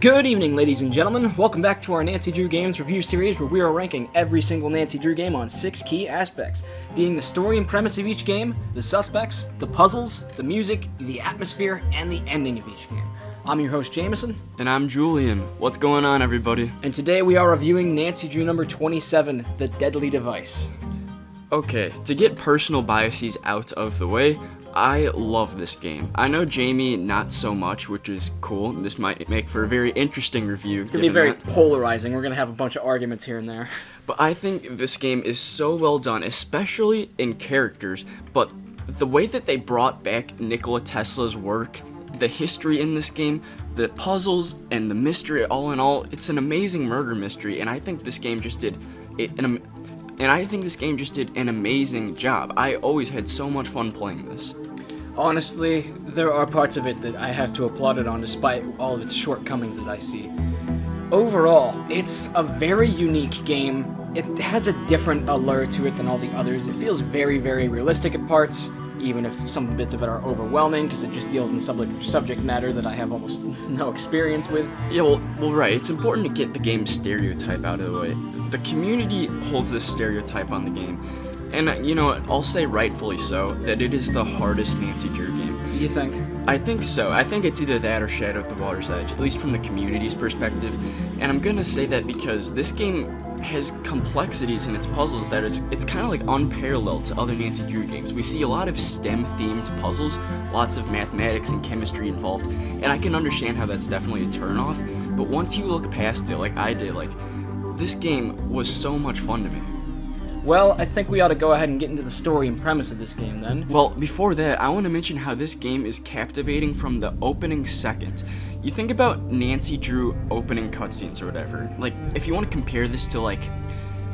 Good evening, ladies and gentlemen. Welcome back to our Nancy Drew Games review series where we are ranking every single Nancy Drew game on 6 key aspects, being the story and premise of each game, the suspects, the puzzles, the music, the atmosphere, and the ending of each game. I'm your host, Jameson. And I'm Julian. What's going on, everybody? And today we are reviewing Nancy Drew number 27, The Deadly Device. Okay, to get personal biases out of the way, I love this game. I know Jamie not so much, which is cool. This might make for a very interesting review. It's going to be very polarizing. We're going to have a bunch of arguments here and there. But I think this game is so well done, especially in characters. But the way that they brought back Nikola Tesla's work, the history in this game, the puzzles, and the mystery, all in all, it's an amazing murder mystery, and I think this game just did an amazing job. I always had so much fun playing this. Honestly, there are parts of it that I have to applaud it on despite all of its shortcomings that I see. Overall, it's a very unique game. It has a different allure to it than all the others. It feels very, very realistic at parts, even if some bits of it are overwhelming because it just deals in subject matter that I have almost no experience with. Yeah, well, right. It's important to get the game's stereotype out of the way. The community holds this stereotype on the game, and, you know, I'll say rightfully so, that it is the hardest Nancy Drew game. You think? I think so. I think it's either that or Shadow of the Water's Edge, at least from the community's perspective. And I'm gonna say that because this game has complexities in its puzzles that it's kind of like unparalleled to other Nancy Drew games. We see a lot of STEM-themed puzzles, lots of mathematics and chemistry involved, and I can understand how that's definitely a turn-off, but once you look past it, like I did, this game was so much fun to me. Well, I think we ought to go ahead and get into the story and premise of this game then. Well, before that, I want to mention how this game is captivating from the opening second. You think about Nancy Drew opening cutscenes or whatever. Like, if you want to compare this to,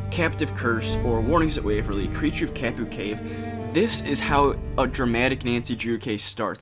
Captive Curse or Warnings at Waverly, Creature of Capu Cave, this is how a dramatic Nancy Drew case starts.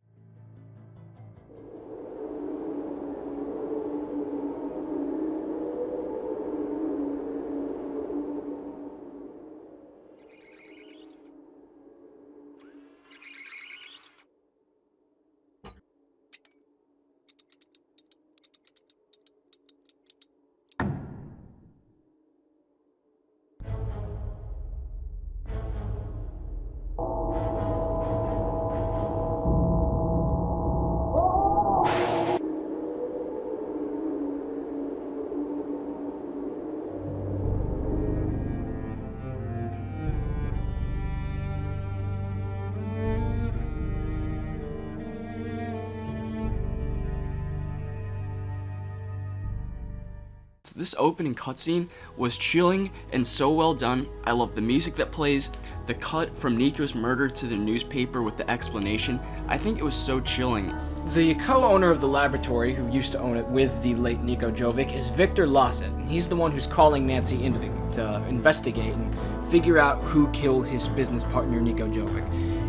This opening cutscene was chilling and so well done. I love the music that plays, the cut from Nico's murder to the newspaper with the explanation. I think it was so chilling. The co-owner of the laboratory, who used to own it with the late Niko Jovic, is Victor Lawson. He's the one who's calling Nancy into to investigate and figure out who killed his business partner, Niko Jovic.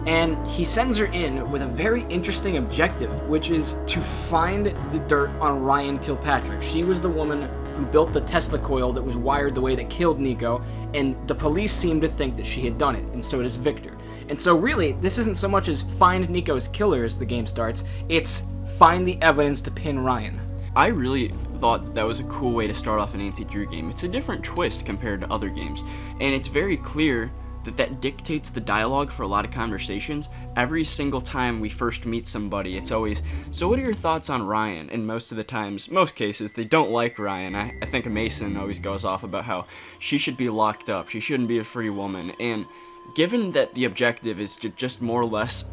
And he sends her in with a very interesting objective, which is to find the dirt on Ryan Kilpatrick. She was the woman who built the Tesla coil that was wired the way that killed Niko, and the police seem to think that she had done it, and so does Victor. And so really, this isn't so much as find Niko's killer as the game starts, it's find the evidence to pin Ryan. I really thought that was a cool way to start off an Nancy Drew game. It's a different twist compared to other games, and it's very clear that dictates the dialogue for a lot of conversations. Every single time we first meet somebody, it's always, so what are your thoughts on Ryan? And most cases, they don't like Ryan. I think Mason always goes off about how she should be locked up, she shouldn't be a free woman. And given that the objective is to just more or less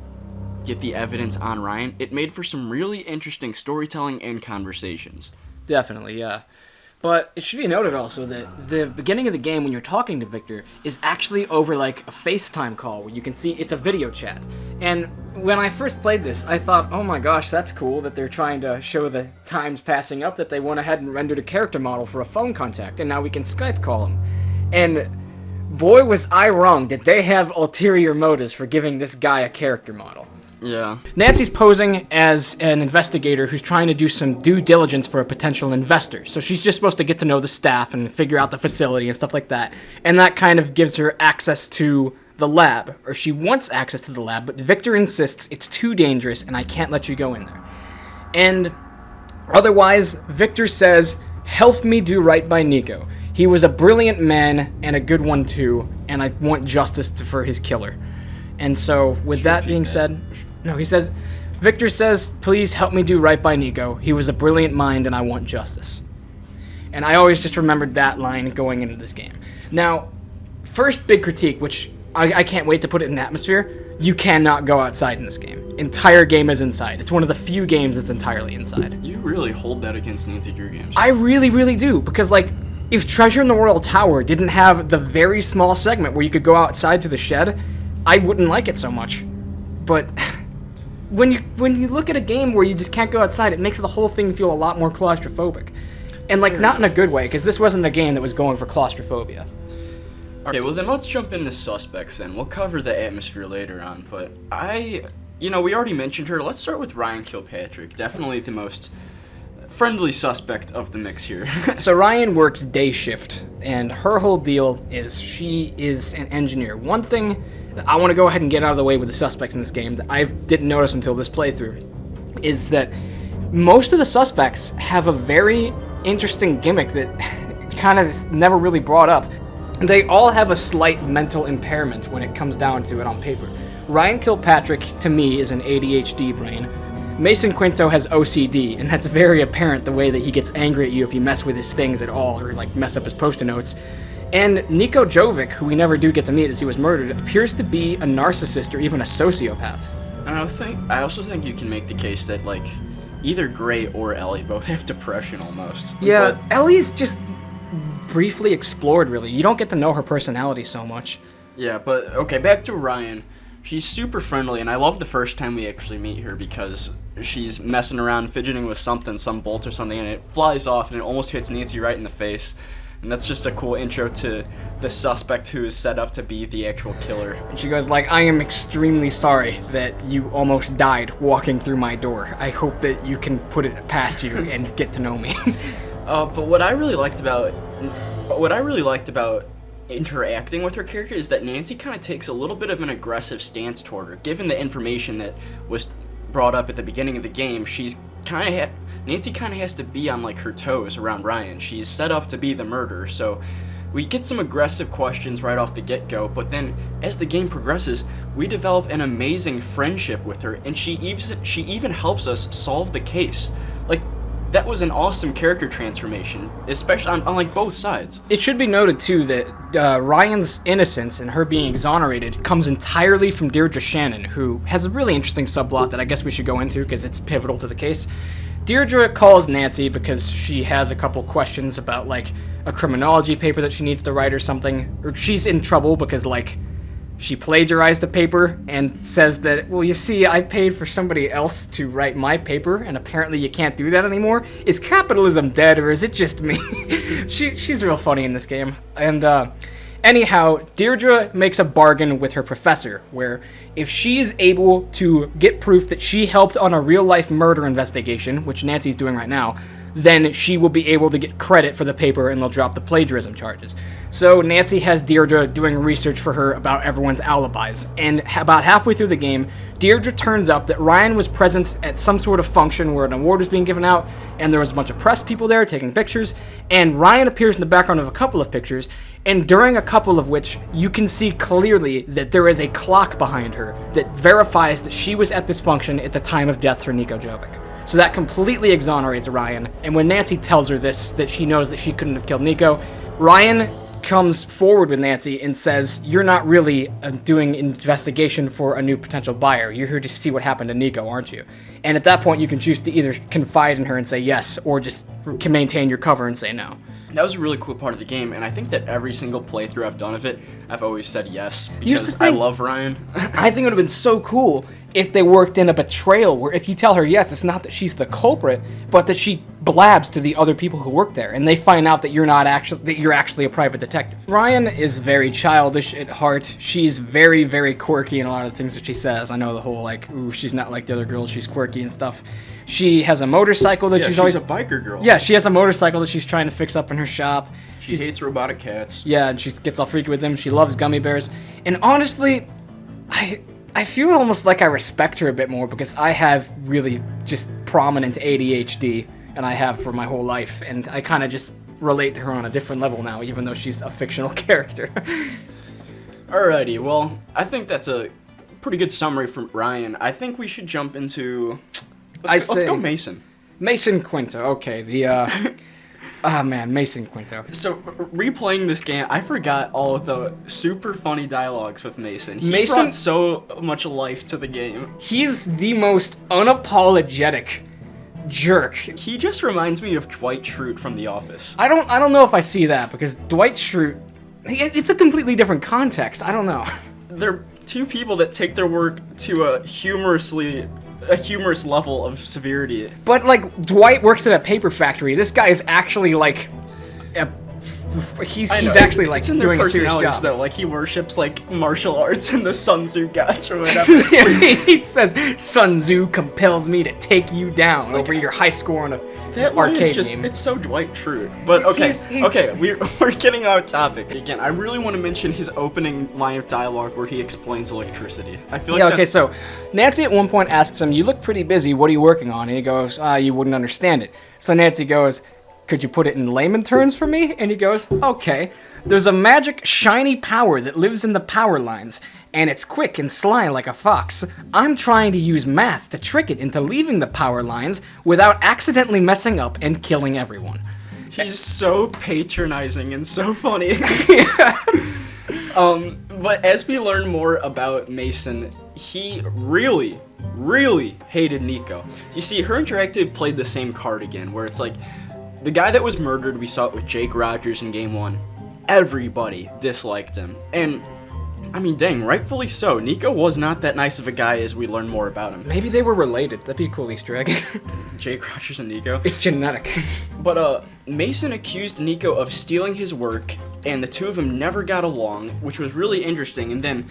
get the evidence on Ryan, it made for some really interesting storytelling and conversations. Definitely, yeah. But it should be noted also that the beginning of the game when you're talking to Victor is actually over a FaceTime call where you can see it's a video chat. And when I first played this, I thought, oh my gosh, that's cool that they're trying to show the times passing up, that they went ahead and rendered a character model for a phone contact, and now we can Skype call him. And boy was I wrong, did they have ulterior motives for giving this guy a character model. Yeah. Nancy's posing as an investigator who's trying to do some due diligence for a potential investor. So she's just supposed to get to know the staff and figure out the facility and stuff like that. And that kind of gives her access to the lab, or she wants access to the lab, but Victor insists it's too dangerous and I can't let you go in there. And Otherwise, Victor says, help me do right by Nico. He was a brilliant man and a good one too, and I want justice for his killer. And so, with that being said, Victor says, please help me do right by Nico. He was a brilliant mind and I want justice. And I always just remembered that line going into this game. Now, first big critique, which I can't wait to put it in atmosphere, you cannot go outside in this game. Entire game is inside. It's one of the few games that's entirely inside. You really hold that against Nancy Drew games. I really, really do, because, like, if Treasure in the Royal Tower didn't have the very small segment where you could go outside to the shed, I wouldn't like it so much. But when you look at a game where you just can't go outside, it makes the whole thing feel a lot more claustrophobic. And, like, not in a good way, because this wasn't a game that was going for claustrophobia. Okay, well then let's jump into suspects then. We'll cover the atmosphere later on, but we already mentioned her. Let's start with Ryan Kilpatrick. Definitely the most friendly suspect of the mix here. So Ryan works day shift, and her whole deal is she is an engineer. One thing that I want to go ahead and get out of the way with the suspects in this game that I didn't notice until this playthrough is that most of the suspects have a very interesting gimmick that kind of never really brought up. They all have a slight mental impairment when it comes down to it on paper. Ryan Kilpatrick, to me, is an ADHD brain. Mason Quinto has OCD, and that's very apparent the way that he gets angry at you if you mess with his things at all, or like mess up his post-it notes. And Nico Jovic, who we never do get to meet as he was murdered, appears to be a narcissist or even a sociopath. And I also think you can make the case that, like, either Gray or Ellie both have depression almost. Yeah, but Ellie's just briefly explored, really. You don't get to know her personality so much. Yeah, but okay, back to Ryan. She's super friendly, and I love the first time we actually meet her because she's messing around, fidgeting with something, some bolt or something, and it flies off and it almost hits Nancy right in the face. And that's just a cool intro to the suspect who is set up to be the actual killer. And she goes like, I am extremely sorry that you almost died walking through my door. I hope that you can put it past you and get to know me. But what I really liked about interacting with her character is that Nancy kind of takes a little bit of an aggressive stance toward her. Given the information that was brought up at the beginning of the game, Nancy kind of has to be on like her toes around Ryan. She's set up to be the murderer, so we get some aggressive questions right off the get-go, but then as the game progresses, we develop an amazing friendship with her, and she even helps us solve the case. Like, that was an awesome character transformation, especially on like both sides. It should be noted too that Ryan's innocence and her being exonerated comes entirely from Deirdre Shannon, who has a really interesting subplot that I guess we should go into because it's pivotal to the case. Deirdre calls Nancy because she has a couple questions about like a criminology paper that she needs to write or something, or she's in trouble because like she plagiarized a paper and says that, well, you see, I paid for somebody else to write my paper, and apparently you can't do that anymore. Is capitalism dead, or is it just me? She's real funny in this game. And anyhow, Deirdre makes a bargain with her professor, where if she is able to get proof that she helped on a real-life murder investigation, which Nancy's doing right now, then she will be able to get credit for the paper and they'll drop the plagiarism charges. So Nancy has Deirdre doing research for her about everyone's alibis, and about halfway through the game, Deirdre turns up that Ryan was present at some sort of function where an award was being given out, and there was a bunch of press people there taking pictures, and Ryan appears in the background of a couple of pictures, and during a couple of which you can see clearly that there is a clock behind her that verifies that she was at this function at the time of death for Nico Jovic. So that completely exonerates Ryan, and when Nancy tells her this, that she knows that she couldn't have killed Nico, Ryan comes forward with Nancy and says, you're not really doing investigation for a new potential buyer. You're here to see what happened to Nico, aren't you? And at that point, you can choose to either confide in her and say yes, or just can maintain your cover and say no. That was a really cool part of the game, and I think that every single playthrough I've done of it, I've always said yes, because I love Ryan. I think it would have been so cool if they worked in a betrayal where if you tell her yes, it's not that she's the culprit, but that she blabs to the other people who work there, and they find out that you're actually a private detective. Ryan is very childish at heart. She's very, very quirky in a lot of the things that she says. I know the whole like, ooh, she's not like the other girls, she's quirky and stuff. She has a motorcycle that she's always a biker girl. Yeah, she has a motorcycle that she's trying to fix up in her shop. She hates robotic cats. Yeah, and she gets all freaky with them. She loves gummy bears. And honestly, I feel almost like I respect her a bit more because I have really just prominent ADHD. and I have for my whole life, and I kind of just relate to her on a different level now, even though she's a fictional character. Alrighty, well, I think that's a pretty good summary from Ryan. I think we should jump into... Let's go Mason. Mason Quinto, okay, Mason Quinto. So, replaying this game, I forgot all of the super funny dialogues with Mason. He brought so much life to the game. He's the most unapologetic jerk. He just reminds me of Dwight Schrute from The Office. I don't know if I see that, because Dwight Schrute, it's a completely different context. I don't know. They're two people that take their work to a humorous level of severity. But, like, Dwight works at a paper factory. This guy is actually, like, he's actually, like, doing a serious job. Though. Like, he worships, like, martial arts and the Sun Tzu gods or whatever. He says, Sun Tzu compels me to take you down over your high score on that arcade game. It's so Dwight Schrute. But, okay, we're getting off topic. Again, I really want to mention his opening line of dialogue where he explains electricity. I feel like so Nancy at one point asks him, "You look pretty busy, what are you working on?" And he goes, "You wouldn't understand it." So Nancy goes, "Could you put it in layman terms for me?" And he goes, "Okay. There's a magic, shiny power that lives in the power lines, and it's quick and sly like a fox. I'm trying to use math to trick it into leaving the power lines without accidentally messing up and killing everyone." He's so patronizing and so funny. But as we learn more about Mason, he really, really hated Nico. You see, Her Interactive played the same card again, where it's like, the guy that was murdered, we saw it with Jake Rogers in Game 1. Everybody disliked him. And, I mean, dang, rightfully so. Nico was not that nice of a guy as we learn more about him. Maybe they were related. That'd be a cool Easter egg. Jake Rogers and Nico. It's genetic. But, Mason accused Nico of stealing his work, and the two of them never got along, which was really interesting. And then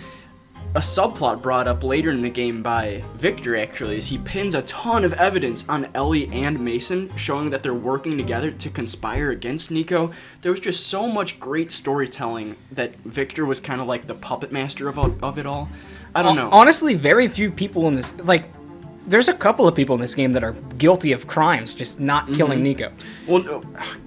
a subplot brought up later in the game by Victor, actually, is he pins a ton of evidence on Ellie and Mason, showing that they're working together to conspire against Nico. There was just so much great storytelling that Victor was kind of like the puppet master of it all. I don't know. Honestly, very few people in this, like, there's a couple of people in this game that are guilty of crimes, just not killing Nico. Well, no,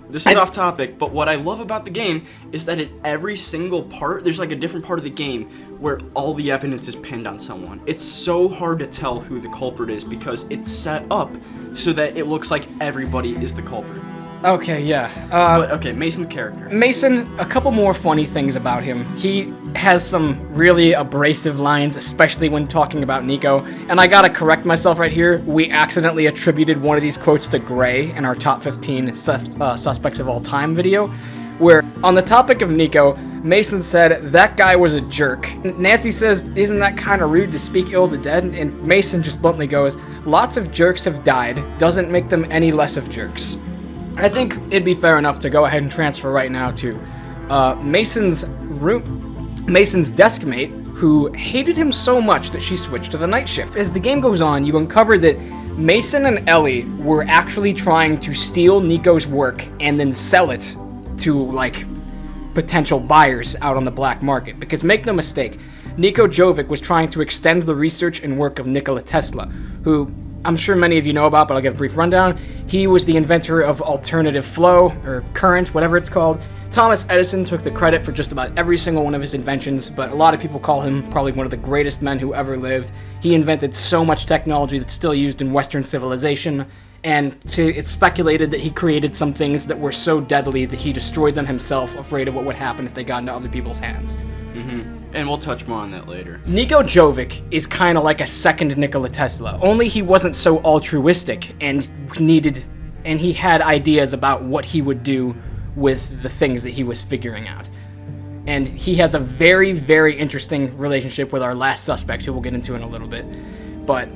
this is off topic, but what I love about the game is that at every single part, there's like a different part of the game where all the evidence is pinned on someone. It's so hard to tell who the culprit is because it's set up so that it looks like everybody is the culprit. Okay, yeah. Okay, Mason's character. Mason, a couple more funny things about him. He has some really abrasive lines, especially when talking about Nico. And I gotta correct myself right here. We accidentally attributed one of these quotes to Gray in our top 15 suspects of all time video, where on the topic of Nico, Mason said, "That guy was a jerk." Nancy says, "Isn't that kind of rude to speak ill of the dead?" And Mason just bluntly goes, "Lots of jerks have died. Doesn't make them any less of jerks." I think it'd be fair enough to go ahead and transfer right now to Mason's desk mate, who hated him so much that she switched to the night shift. As the game goes on, you uncover that Mason and Ellie were actually trying to steal Nico's work and then sell it to, like, potential buyers out on the black market. Because make no mistake, Nico Jovic was trying to extend the research and work of Nikola Tesla, who I'm sure many of you know about, but I'll give a brief rundown. He was the inventor of alternative flow, or current, whatever it's called. Thomas Edison took the credit for just about every single one of his inventions, but a lot of people call him probably one of the greatest men who ever lived. He invented so much technology that's still used in Western civilization, and it's speculated that he created some things that were so deadly that he destroyed them himself, afraid of what would happen if they got into other people's hands. And we'll touch more on that later. Nico Jovic is kind of like a second Nikola Tesla, only he wasn't so altruistic and he had ideas about what he would do with the things that he was figuring out. And he has a very, very interesting relationship with our last suspect, who we'll get into in a little bit. But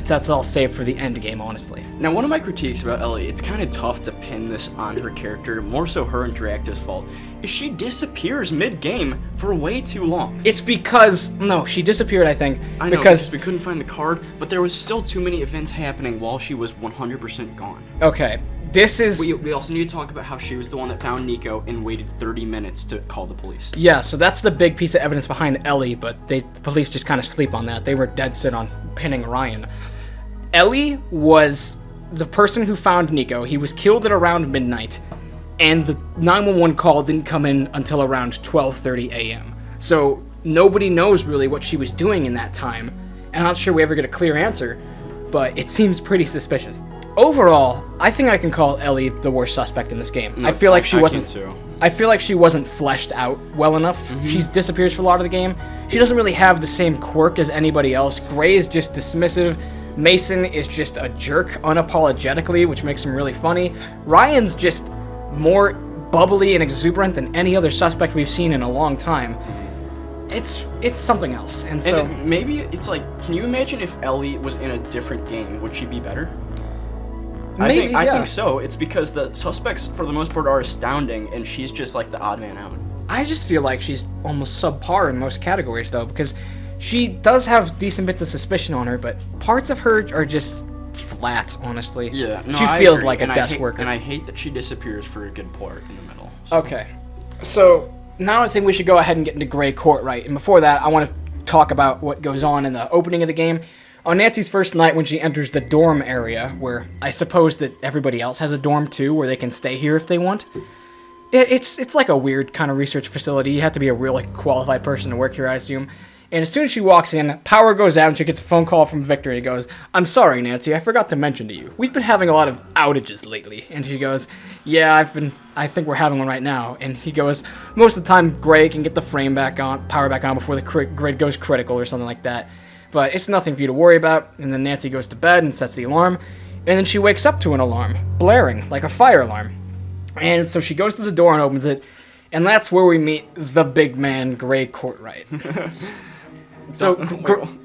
that's all saved for the end game, honestly. Now, one of my critiques about Ellie, it's kind of tough to pin this on her character, more so Her Interactive's fault, is she disappears mid-game for way too long. It's because, no, she disappeared, I think. I know, because we couldn't find the card, but there was still too many events happening while she was 100% gone. Okay, this is... We also need to talk about how she was the one that found Nico and waited 30 minutes to call the police. Yeah, so that's the big piece of evidence behind Ellie, but the police just kind of sleep on that. They were dead set on pinning Ryan. Ellie was the person who found Nico, he was killed at around midnight, and the 911 call didn't come in until around 12:30 a.m. So nobody knows really what she was doing in that time, and I'm not sure we ever get a clear answer, but it seems pretty suspicious. Overall, I think I can call Ellie the worst suspect in this game. No, I feel like she I wasn't. can too. I feel like she wasn't fleshed out well enough. She disappears for a lot of the game. She doesn't really have the same quirk as anybody else. Gray is just dismissive. Mason is just a jerk unapologetically, which makes him really funny. Ryan's just more bubbly and exuberant than any other suspect we've seen in a long time. It's something else. And so maybe it's like, can you imagine if Ellie was in a different game? Would she be better? maybe, I yeah. think so. It's because the suspects, for the most part, are astounding, and she's just like the odd man out. I just feel like she's almost subpar in most categories, though, because she does have decent bits of suspicion on her, but parts of her are just flat, honestly. Yeah, no, she I feels agree. like And a I desk hate- worker. And I hate that she disappears for a good part in the middle. So. Okay, so now I think we should go ahead and get into Gray Court, right? And before that, I want to talk about what goes on in the opening of the game. On Nancy's first night, when she enters the dorm area, where I suppose that everybody else has a dorm too, where they can stay here if they want. It's like a weird kind of research facility. You have to be a really qualified person to work here, I assume. And as soon as she walks in, power goes out and she gets a phone call from Victor. He goes, "I'm sorry, Nancy, I forgot to mention to you. We've been having a lot of outages lately." And she goes, "Yeah, I think we're having one right now." And he goes, "Most of the time, Gray can get the frame back on, power back on before the grid goes critical or something like that. But it's nothing for you to worry about." And then Nancy goes to bed and sets the alarm. And then she wakes up to an alarm, blaring like a fire alarm. And so she goes to the door and opens it. And that's where we meet the big man, Gray Courtright. So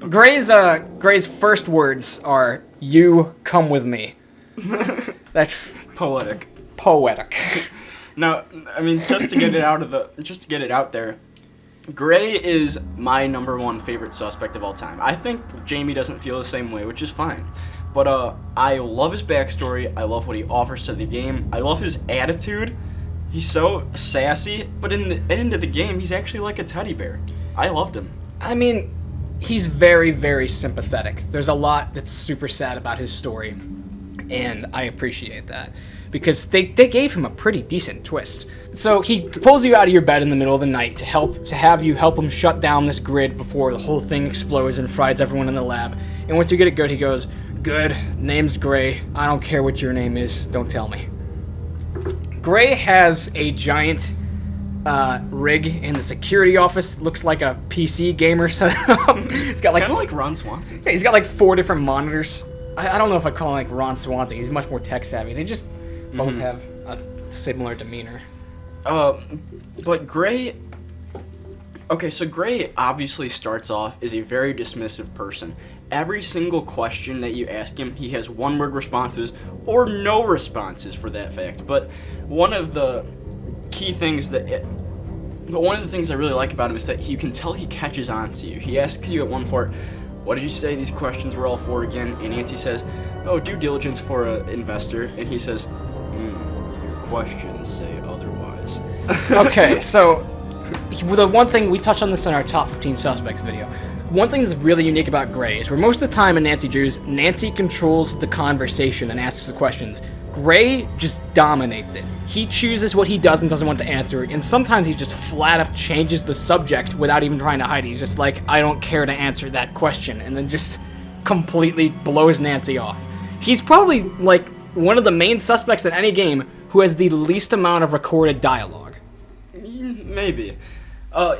Gray's first words are, "You come with me." That's Poetic. poetic. Now, I mean, just to get it out there, Gray is my number one favorite suspect of all time. I think Jamie doesn't feel the same way, which is fine. But I love his backstory. I love what he offers to the game. I love his attitude. He's so sassy, but in the end of the game, he's actually like a teddy bear. I loved him. I mean, he's very, very sympathetic. There's a lot that's super sad about his story, and I appreciate that, because they gave him a pretty decent twist. So he pulls you out of your bed in the middle of the night to have you help him shut down this grid before the whole thing explodes and fries everyone in the lab. And once you get it good, he goes, "Good, name's Gray. I don't care what your name is, don't tell me." Gray has a giant rig in the security office. Looks like a PC gamer setup. It's got Kind of like Ron Swanson. yeah, he's got like 4 different monitors. I don't know if I call him like Ron Swanson. He's much more tech savvy. They just both have a similar demeanor. But Gray... Okay, so Gray obviously starts off as a very dismissive person. Every single question that you ask him, he has one-word responses, or no responses for that fact. But one of the key things one of the things I really like about him is that you can tell he catches on to you. He asks you at one part, "What did you say these questions were all for again?" And Nancy says, "Oh, due diligence for an investor." And he says, "Your questions say otherwise." Okay, so the one thing we touched on this in our top 15 suspects video. One thing that's really unique about Gray is where most of the time in Nancy Drews, Nancy controls the conversation and asks the questions. Gray just dominates it. He chooses what he does and doesn't want to answer, and sometimes he just flat up changes the subject without even trying to hide it. He's just like, "I don't care to answer that question," and then just completely blows Nancy off. He's probably like one of the main suspects in any game who has the least amount of recorded dialogue. Maybe.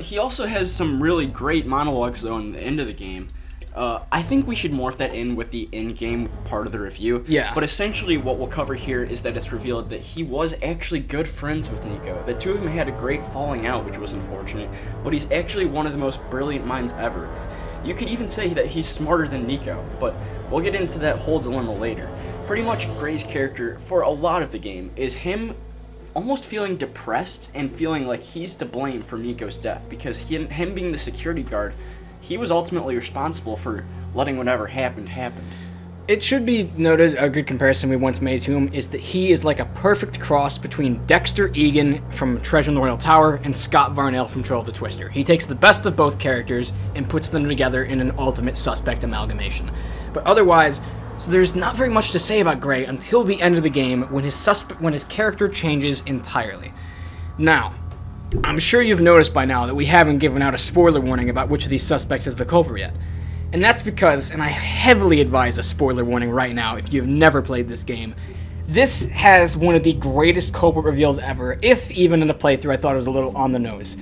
He also has some really great monologues, though, in the end of the game. I think we should morph that in with the in-game part of the review. Yeah. But essentially what we'll cover here is that it's revealed that he was actually good friends with Nico. The two of them had a great falling out, which was unfortunate, but he's actually one of the most brilliant minds ever. You could even say that he's smarter than Nico, but we'll get into that whole dilemma later. Pretty much Gray's character, for a lot of the game, is him almost feeling depressed and feeling like he's to blame for Nico's death, because him being the security guard, he was ultimately responsible for letting whatever happened happen. It should be noted, a good comparison we once made to him is that he is like a perfect cross between Dexter Egan from Treasure in the Royal Tower and Scott Varnell from Troll of the Twister. He takes the best of both characters and puts them together in an ultimate suspect amalgamation. But otherwise, So there's not very much to say about Gray until the end of the game when his character changes entirely. Now, I'm sure you've noticed by now that we haven't given out a spoiler warning about which of these suspects is the culprit yet. And that's because, and I heavily advise a spoiler warning right now if you've never played this game, this has one of the greatest culprit reveals ever, if even in a playthrough I thought it was a little on the nose.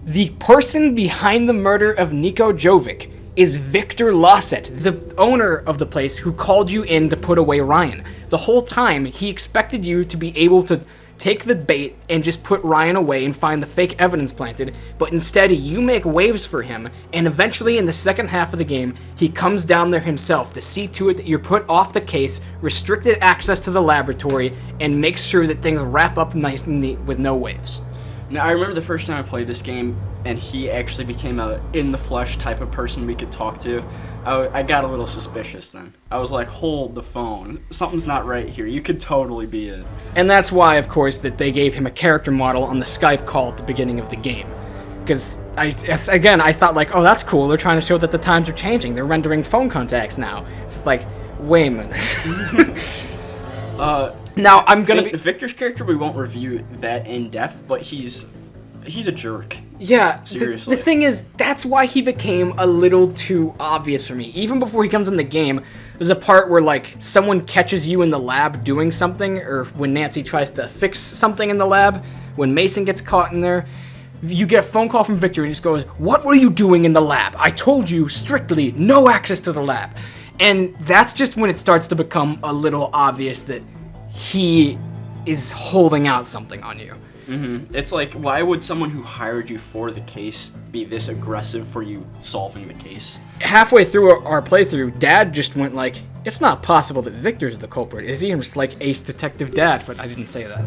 The person behind the murder of Niko Jovic is Victor Lawset, the owner of the place who called you in to put away Ryan. The whole time, he expected you to be able to take the bait and just put Ryan away and find the fake evidence planted, but instead you make waves for him, and eventually in the second half of the game, he comes down there himself to see to it that you're put off the case, restricted access to the laboratory, and makes sure that things wrap up nice and neat with no waves. Now, I remember the first time I played this game, and he actually became a in-the-flesh type of person we could talk to. I got a little suspicious then. I was like, hold the phone. Something's not right here. You could totally be it. And that's why, of course, that they gave him a character model on the Skype call at the beginning of the game. Because, I thought like, oh, that's cool. They're trying to show that the times are changing. They're rendering phone contacts now. It's like, wait a minute. Now, I'm gonna be... Victor's character, we won't review that in depth, but he's a jerk. Yeah, seriously. The thing is, that's why he became a little too obvious for me. Even before he comes in the game, there's a part where, like, someone catches you in the lab doing something, or when Nancy tries to fix something in the lab, when Mason gets caught in there, you get a phone call from Victor and he just goes, "What were you doing in the lab? I told you strictly no access to the lab." And that's just when it starts to become a little obvious that he is holding out something on you. Mm-hmm. It's like, why would someone who hired you for the case be this aggressive for you solving the case? Halfway through our playthrough, Dad just went like, "It's not possible that Victor's the culprit, is he?" I'm just like, Ace Detective Dad, but I didn't say that.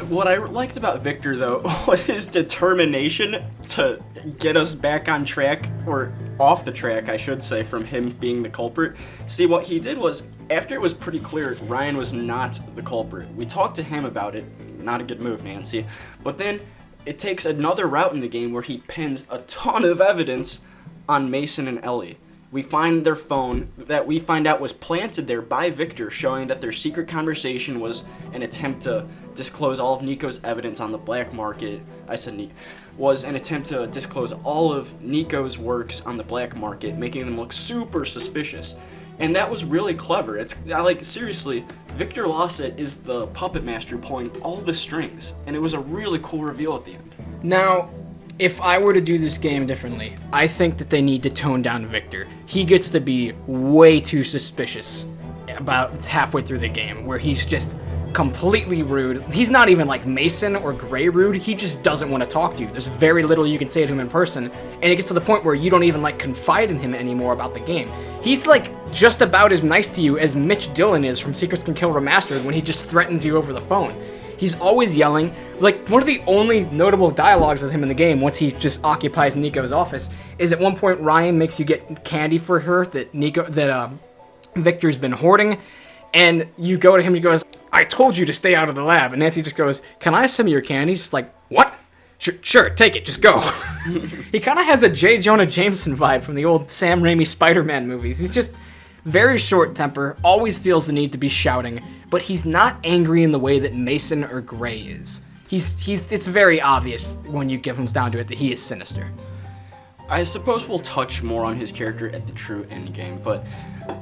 What I liked about Victor, though, was his determination to get us back on track, or off the track, I should say, from him being the culprit. See, what he did was, after it was pretty clear Ryan was not the culprit, we talked to him about it. Not a good move, Nancy. But then it takes another route in the game where he pins a ton of evidence on Mason and Ellie. We find their phone that we find out was planted there by Victor, showing that their secret conversation was an attempt to disclose all of Nico's evidence on the black market. Was an attempt to disclose all of Nico's works on the black market, making them look super suspicious. And that was really clever. It's like, seriously, Victor Lawset is the puppet master pulling all the strings, and it was a really cool reveal at the end. Now, if I were to do this game differently, I think that they need to tone down Victor. He gets to be way too suspicious about halfway through the game, where he's just completely rude. He's not even like Mason or Gray rude, he just doesn't want to talk to you. There's very little you can say to him in person, and it gets to the point where you don't even like confide in him anymore about the game. He's like just about as nice to you as Mitch Dillon is from Secrets Can Kill Remastered when he just threatens you over the phone. He's always yelling. Like, one of the only notable dialogues with him in the game, once he just occupies Nico's office, is at one point Ryan makes you get candy for her that Victor's been hoarding, and you go to him and he goes, "I told you to stay out of the lab," and Nancy just goes, "Can I have some of your candy?" He's just like, "What? Sure, take it, just go." He kind of has a J. Jonah Jameson vibe from the old Sam Raimi Spider-Man movies. He's just very short temper, always feels the need to be shouting, but he's not angry in the way that Mason or Gray is. It's very obvious when you get him down to it that he is sinister. I suppose we'll touch more on his character at the true endgame, but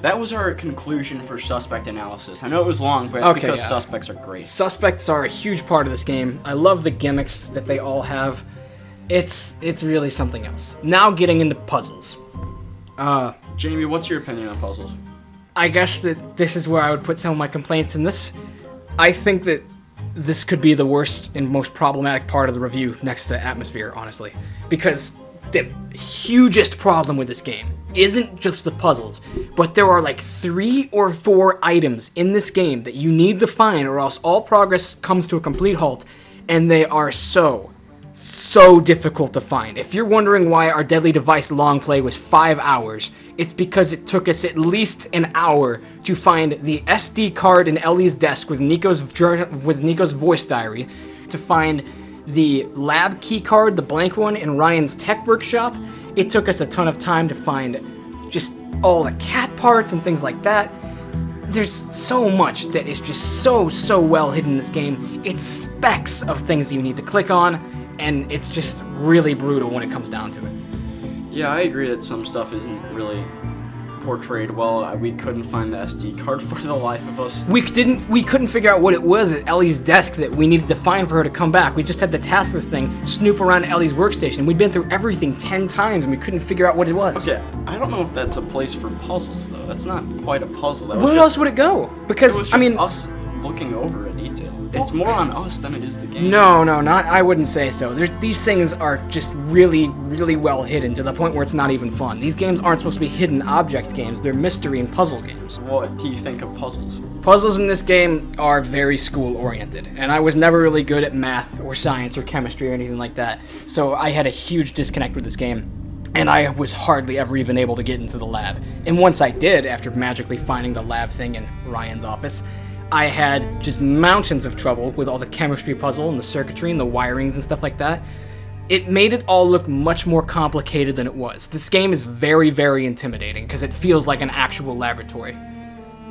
that was our conclusion for Suspect Analysis. I know it was long, but it's because Suspects are great. Suspects are a huge part of this game. I love the gimmicks that they all have. It's really something else. Now getting into puzzles. Jamie, what's your opinion on puzzles? I guess that this is where I would put some of my complaints in this. I think that this could be the worst and most problematic part of the review next to Atmosphere, honestly. Because the hugest problem with this game isn't just the puzzles, but there are like 3 or 4 items in this game that you need to find or else all progress comes to a complete halt, and they are so difficult to find. If you're wondering why our Deadly Device long play was 5 hours, it's because it took us at least an hour to find the SD card in Ellie's desk with Nico's voice diary, to find the lab key card, the blank one, in Ryan's tech workshop. It took us a ton of time to find just all the cat parts and things like that. there's so much that is just so well hidden in this game. It's specks of things that you need to click on, and it's just really brutal when it comes down to it. Yeah, I agree that some stuff isn't really portrayed well. We couldn't find the SD card for the life of us. We couldn't figure out what it was at Ellie's desk that we needed to find for her to come back. We just had the task list thing snoop around Ellie's workstation. We'd been through everything 10 times and we couldn't figure out what it was. Okay, I don't know if that's a place for puzzles though. That's not quite a puzzle. Where else would it go? Because it was just us looking over a detail. It's more on us than it is the game. No, not. I wouldn't say so. These things are just really well hidden to the point where it's not even fun. These games aren't supposed to be hidden object games. They're mystery and puzzle games. What do you think of puzzles? Puzzles in this game are very school-oriented, and I was never really good at math or science or chemistry or anything like that, so I had a huge disconnect with this game, and I was hardly ever even able to get into the lab. And once I did, after magically finding the lab thing in Ryan's office, I had just mountains of trouble with all the chemistry puzzle and the circuitry and the wirings and stuff like that. It made it all look much more complicated than it was. This game is very intimidating because it feels like an actual laboratory.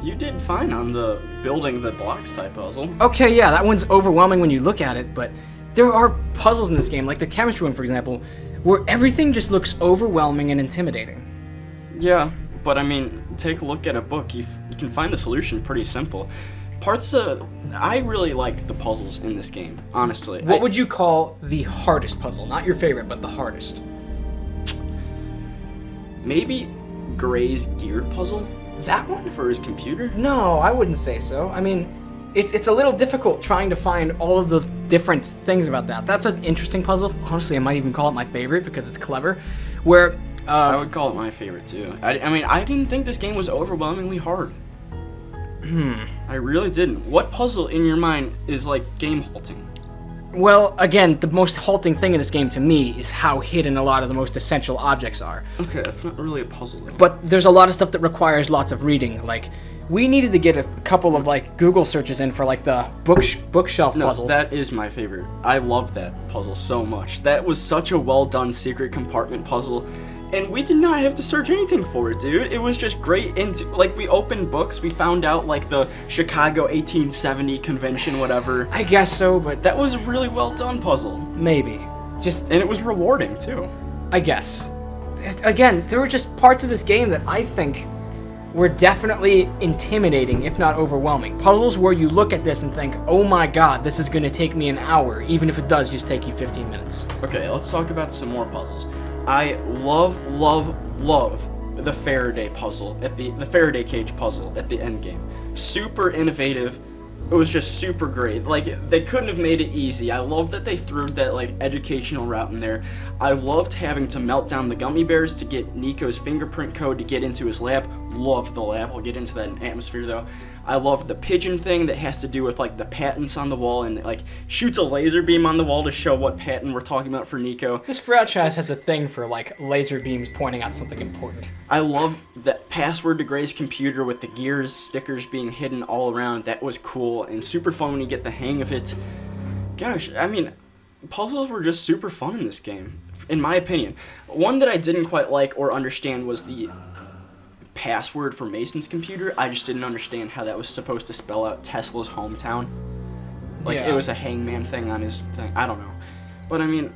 You did fine on the building the blocks type puzzle. Okay, yeah, that one's overwhelming when you look at it, but there are puzzles in this game, like the chemistry one, for example, where everything just looks overwhelming and intimidating. Yeah, but I mean, take a look at a book. You can find the solution pretty simple. I really liked the puzzles in this game, honestly. What would you call the hardest puzzle? Not your favorite, but the hardest. Maybe Gray's gear puzzle? That one? For his computer? No, I wouldn't say so. I mean, it's a little difficult trying to find all of the different things about that. That's an interesting puzzle. Honestly, I might even call it my favorite because it's clever. Where I would call it my favorite too. I mean, I didn't think this game was overwhelmingly hard. I really didn't. What puzzle in your mind is like game halting? Well, again, the most halting thing in this game to me is how hidden a lot of the most essential objects are. Okay, that's not really a puzzle though. But there's a lot of stuff that requires lots of reading. Like, we needed to get a couple of like Google searches in for like the bookshelf puzzle. That is my favorite. I love that puzzle so much. That was such a well done secret compartment puzzle. And we did not have to search anything for it, dude. It was just great. Like, we opened books, we found out, like, the Chicago 1870 convention, whatever. I guess so, but that was a really well done puzzle. Maybe. And it was rewarding, too. I guess. Again, there were just parts of this game that I think were definitely intimidating, if not overwhelming. Puzzles where you look at this and think, oh my god, this is going to take me an hour, even if it does just take you 15 minutes. Okay, let's talk about some more puzzles. I love the Faraday puzzle the Faraday cage puzzle at the end game. Super innovative. It was just super great. Like, they couldn't have made it easy. I love that they threw that like educational route in there. I loved having to melt down the gummy bears to get Nico's fingerprint code to get into his lab. Love the lab. I'll get into that in Atmosphere though. I love the pigeon thing that has to do with like the patents on the wall and like shoots a laser beam on the wall to show what patent we're talking about for Nico. This franchise has a thing for like laser beams pointing out something important. I love that password to Gray's computer with the gears stickers being hidden all around. That was cool and super fun when you get the hang of it. Gosh, I mean, puzzles were just super fun in this game, in my opinion. One that I didn't quite like or understand was the password for Mason's computer. I just didn't understand how that was supposed to spell out Tesla's hometown. Like, yeah. It was a hangman thing on his thing. I don't know. But I mean,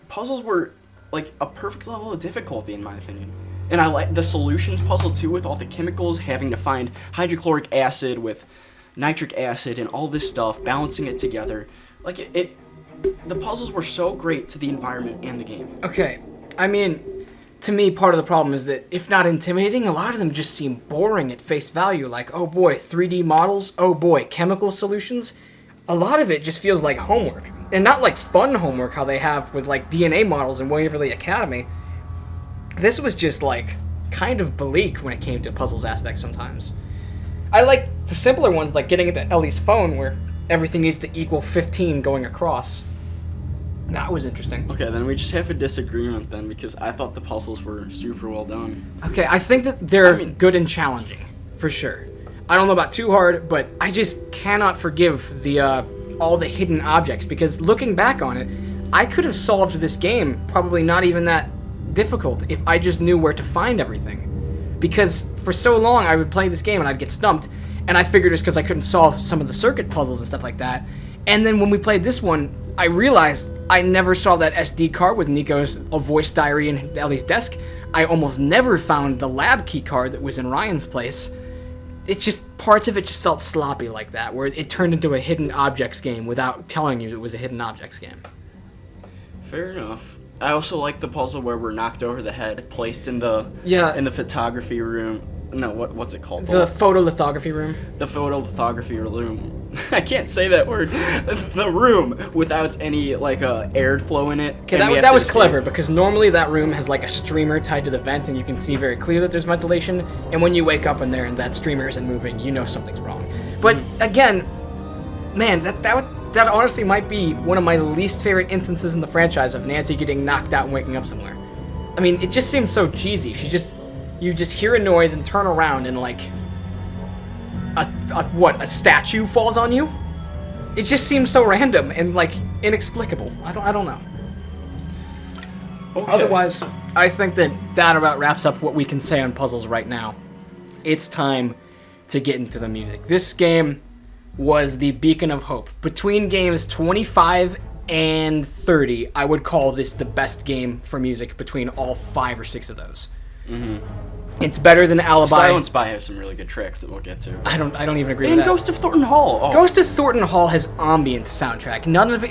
puzzles were like a perfect level of difficulty in my opinion. And I like the solutions puzzle too, with all the chemicals, having to find hydrochloric acid with nitric acid and all this stuff, balancing it together. Like the puzzles were so great to the environment and the game. Okay, I mean, to me, part of the problem is that, if not intimidating, a lot of them just seem boring at face value. Like, oh boy, 3D models, oh boy, chemical solutions. A lot of it just feels like homework. And not like fun homework, how they have with like DNA models in Waverly Academy. This was just like kind of bleak when it came to puzzles aspects sometimes. I like the simpler ones, like getting into Ellie's phone where everything needs to equal 15 going across. That was interesting. Okay, then we just have a disagreement then, because I thought the puzzles were super well done. Okay, I think that they're good and challenging, for sure. I don't know about too hard, but I just cannot forgive the all the hidden objects, because looking back on it, I could have solved this game probably not even that difficult if I just knew where to find everything. because for so long I would play this game and I'd get stumped, and I figured it's because I couldn't solve some of the circuit puzzles and stuff like that. And then when we played this one, I realized I never saw that SD card with Nico's voice diary in Ellie's desk. I almost never found the lab key card that was in Ryan's place. It's just, parts of it just felt sloppy like that, where it turned into a hidden objects game without telling you it was a hidden objects game. Fair enough. I also like the puzzle where we're knocked over the head, placed in the photography room. No, what's it called? The photolithography room. The photolithography room. I can't say that word. The room without any airflow in it. Okay, that was clever, because normally that room has like a streamer tied to the vent, and you can see very clear that there's ventilation. And when you wake up in there and that streamer isn't moving, you know something's wrong. But again, man, that honestly might be one of my least favorite instances in the franchise of Nancy getting knocked out and waking up somewhere. I mean, it just seems so cheesy. You just hear a noise and turn around and like a statue falls on you? It just seems so random and like inexplicable. I don't know. Okay. Otherwise, I think that about wraps up what we can say on puzzles right now. It's time to get into the music. This game was the beacon of hope. Between games 25 and 30, I would call this the best game for music between all 5 or 6 of those. Mm-hmm. It's better than Alibi. Silent Spy has some really good tracks that we'll get to. I don't even agree with that. And Ghost of Thornton Hall. Oh. Ghost of Thornton Hall has ambient soundtrack. None of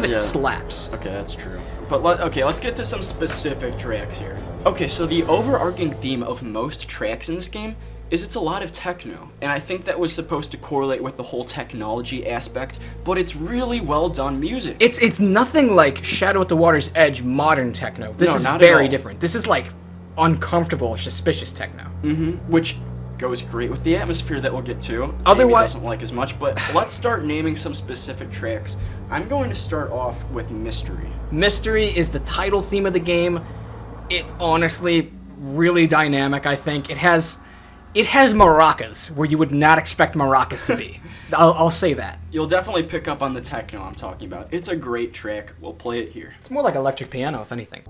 it slaps. Okay, that's true. But let's get to some specific tracks here. Okay, so the overarching theme of most tracks in this game is it's a lot of techno, and I think that was supposed to correlate with the whole technology aspect, but it's really well done music. It's nothing like Shadow at the Water's Edge modern techno. This is very different. This is like uncomfortable, suspicious techno. Mm-hmm. Which goes great with the atmosphere that we'll get to. Otherwise, doesn't like as much, but let's start naming some specific tracks. I'm going to start off with Mystery. Mystery is the title theme of the game. It's honestly really dynamic, I think. It has maracas where you would not expect maracas to be. I'll say that. You'll definitely pick up on the techno I'm talking about. It's a great track. We'll play it here. It's more like electric piano, if anything.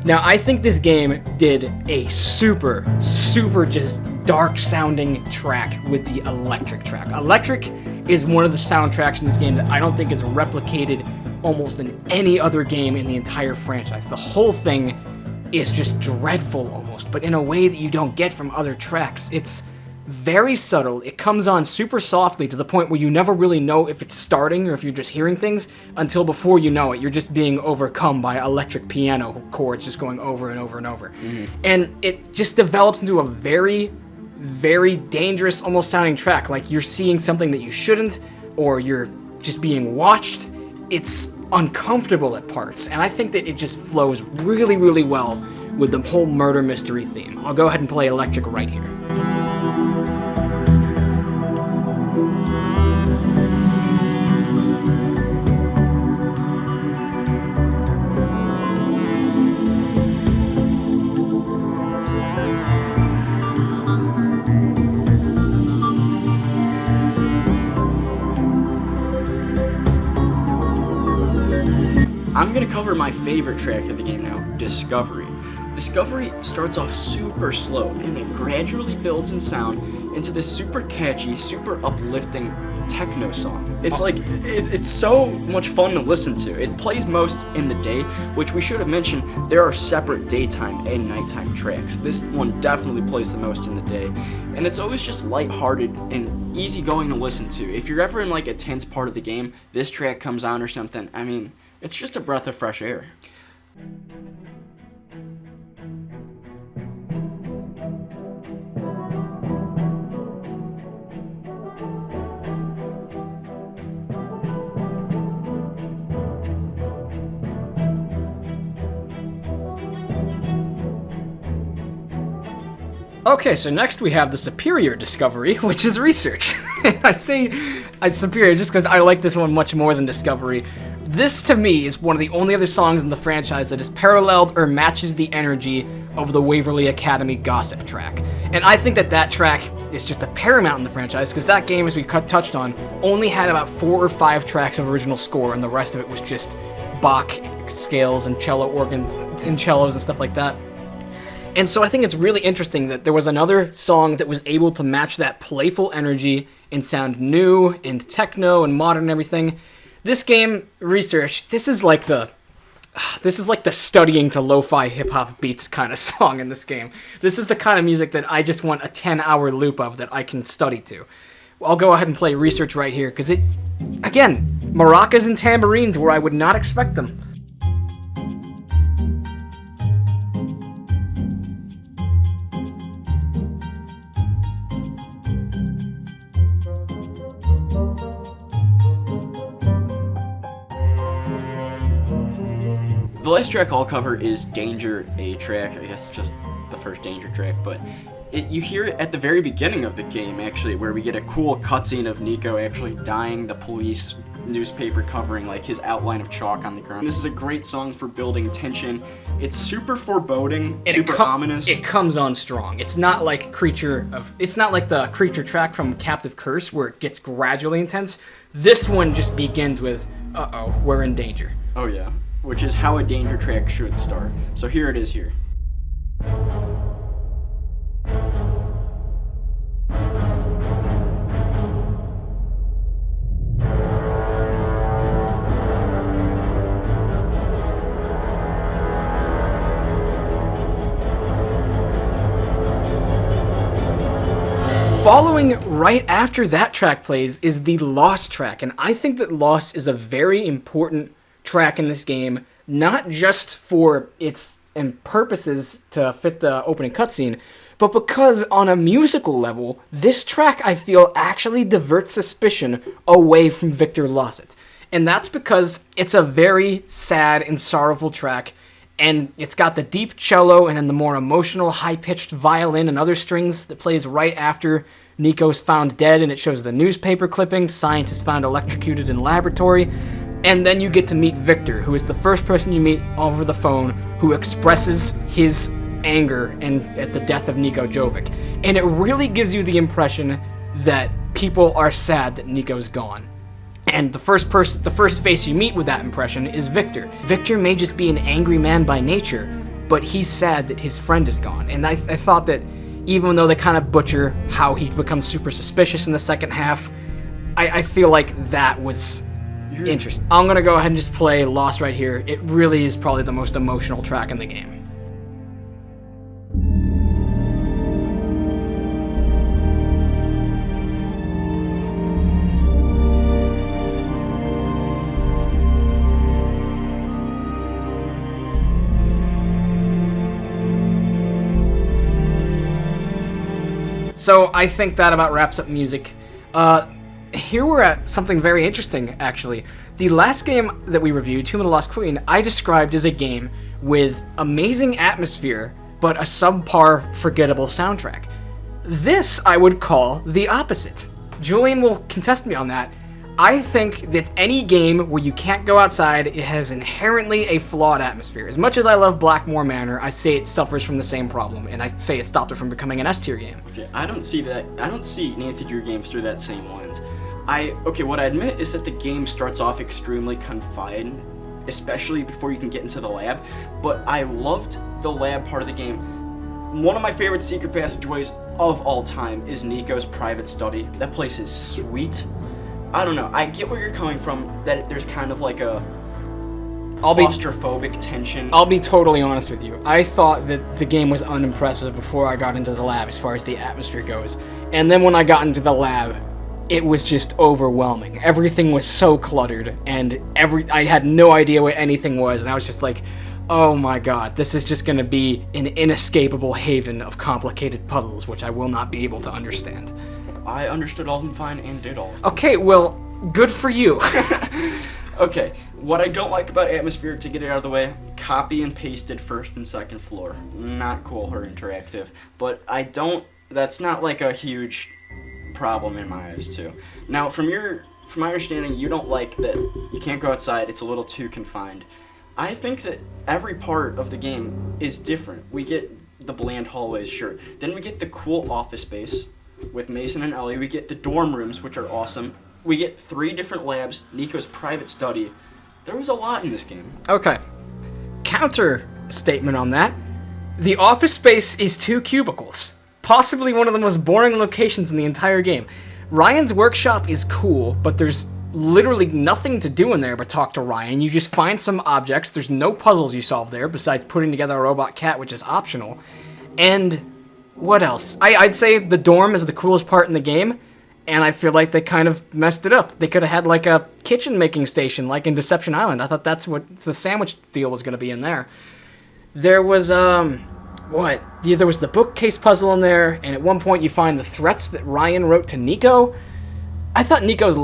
Now, I think this game did a super just dark sounding track with the electric track. Electric is one of the soundtracks in this game that I don't think is replicated almost in any other game in the entire franchise. The whole thing is just dreadful almost, but in a way that you don't get from other tracks. It's very subtle. It comes on super softly to the point where you never really know if it's starting or if you're just hearing things until before you know it. You're just being overcome by electric piano chords just going over and over and over. Mm-hmm. And it just develops into a very, very dangerous almost sounding track. Like you're seeing something that you shouldn't, or you're just being watched. It's uncomfortable at parts. And I think that it just flows really, really well with the whole murder mystery theme. I'll go ahead and play electric right here. I'm gonna cover my favorite track of the game now, Discovery. Discovery starts off super slow and then gradually builds in sound into this super catchy, super uplifting techno song. It's it's so much fun to listen to. It plays most in the day, which we should have mentioned, there are separate daytime and nighttime tracks. This one definitely plays the most in the day, and it's always just lighthearted and easygoing to listen to. If you're ever in like a tense part of the game, this track comes on or something, I mean, it's just a breath of fresh air. Okay, so next we have the superior discovery, which is research. I say superior just because I like this one much more than Discovery. This, to me, is one of the only other songs in the franchise that is paralleled or matches the energy of the Waverly Academy Gossip track. And I think that track is just a paramount in the franchise, because that game, as we touched on, only had about 4 or 5 tracks of original score, and the rest of it was just Bach scales and cello organs and cellos and stuff like that. And so I think it's really interesting that there was another song that was able to match that playful energy and sound new and techno and modern and everything. This game, Research, this is like the studying to lo-fi hip-hop beats kind of song in this game. This is the kind of music that I just want a 10-hour loop of that I can study to. I'll go ahead and play Research right here, because it, again, maracas and tambourines where I would not expect them. The last track I'll cover is Danger A track. I guess it's just the first Danger track, but you hear it at the very beginning of the game, actually, where we get a cool cutscene of Nico actually dying, the police newspaper covering like his outline of chalk on the ground. This is a great song for building tension. It's super foreboding, super ominous. It comes on strong. It's not like it's not like the Creature track from Captive Curse where it gets gradually intense. This one just begins with, uh-oh, we're in danger. Oh yeah. Which is how a Danger track should start. So here it is here. Following right after that track plays is the Lost track, and I think that Lost is a very important track in this game, not just for its purposes to fit the opening cutscene, but because on a musical level, this track I feel actually diverts suspicion away from Victor Lawsett. And that's because it's a very sad and sorrowful track, and it's got the deep cello and then the more emotional high-pitched violin and other strings that plays right after Nico's found dead, and it shows the newspaper clipping, scientists found electrocuted in laboratory. And then you get to meet Victor, who is the first person you meet over the phone who expresses his anger at the death of Nico Jovic. And it really gives you the impression that people are sad that Nico's gone. And the first face you meet with that impression is Victor. Victor may just be an angry man by nature, but he's sad that his friend is gone. And I thought that even though they kind of butcher how he becomes super suspicious in the second half, I feel like that was interesting. I'm gonna go ahead and just play Lost right here. It really is probably the most emotional track in the game. So I think that about wraps up music. Here we're at something very interesting, actually. The last game that we reviewed, Tomb of the Lost Queen, I described as a game with amazing atmosphere, but a subpar, forgettable soundtrack. This I would call the opposite. Julian will contest me on that. I think that any game where you can't go outside, it has inherently a flawed atmosphere. As much as I love Blackmore Manor, I say it suffers from the same problem, and I say it stopped it from becoming an S-tier game. Okay, I don't see that. I don't see Nancy Drew games through that same lens. What I admit is that the game starts off extremely confined, especially before you can get into the lab, but I loved the lab part of the game. One of my favorite secret passageways of all time is Nico's private study. That place is sweet. I don't know, I get where you're coming from, that there's kind of like a claustrophobic tension. I'll be totally honest with you. I thought that the game was unimpressive before I got into the lab as far as the atmosphere goes. And then when I got into the lab, it was just overwhelming. Everything was so cluttered, and I had no idea what anything was, and I was just like, oh my god, this is just going to be an inescapable haven of complicated puzzles, which I will not be able to understand. I understood all of them fine and did all of them. Okay, well, good for you. Okay, what I don't like about Atmosphere, to get it out of the way, copy and pasted first and second floor. Not cool or interactive, but that's not like a huge problem in my eyes too. Now, from your from my understanding, you don't like that you can't go outside, it's a little too confined. I think that every part of the game is different. We get the bland hallways, sure. Then we get the cool office space with Mason and Ellie. We get the dorm rooms, which are awesome. We get 3 different labs, Nico's private study. There was a lot in this game. Okay. Counter statement on that. The office space is 2 cubicles. Possibly one of the most boring locations in the entire game. Ryan's workshop is cool, but there's literally nothing to do in there but talk to Ryan. You just find some objects. There's no puzzles you solve there besides putting together a robot cat, which is optional. And what else? I'd say the dorm is the coolest part in the game, and I feel like they kind of messed it up. They could have had like a kitchen making station like in Deception Island. I thought that's what the sandwich deal was going to be in there. There was what? Yeah, there was the bookcase puzzle in there, and at one point you find the threats that Ryan wrote to Nico. I thought Nico's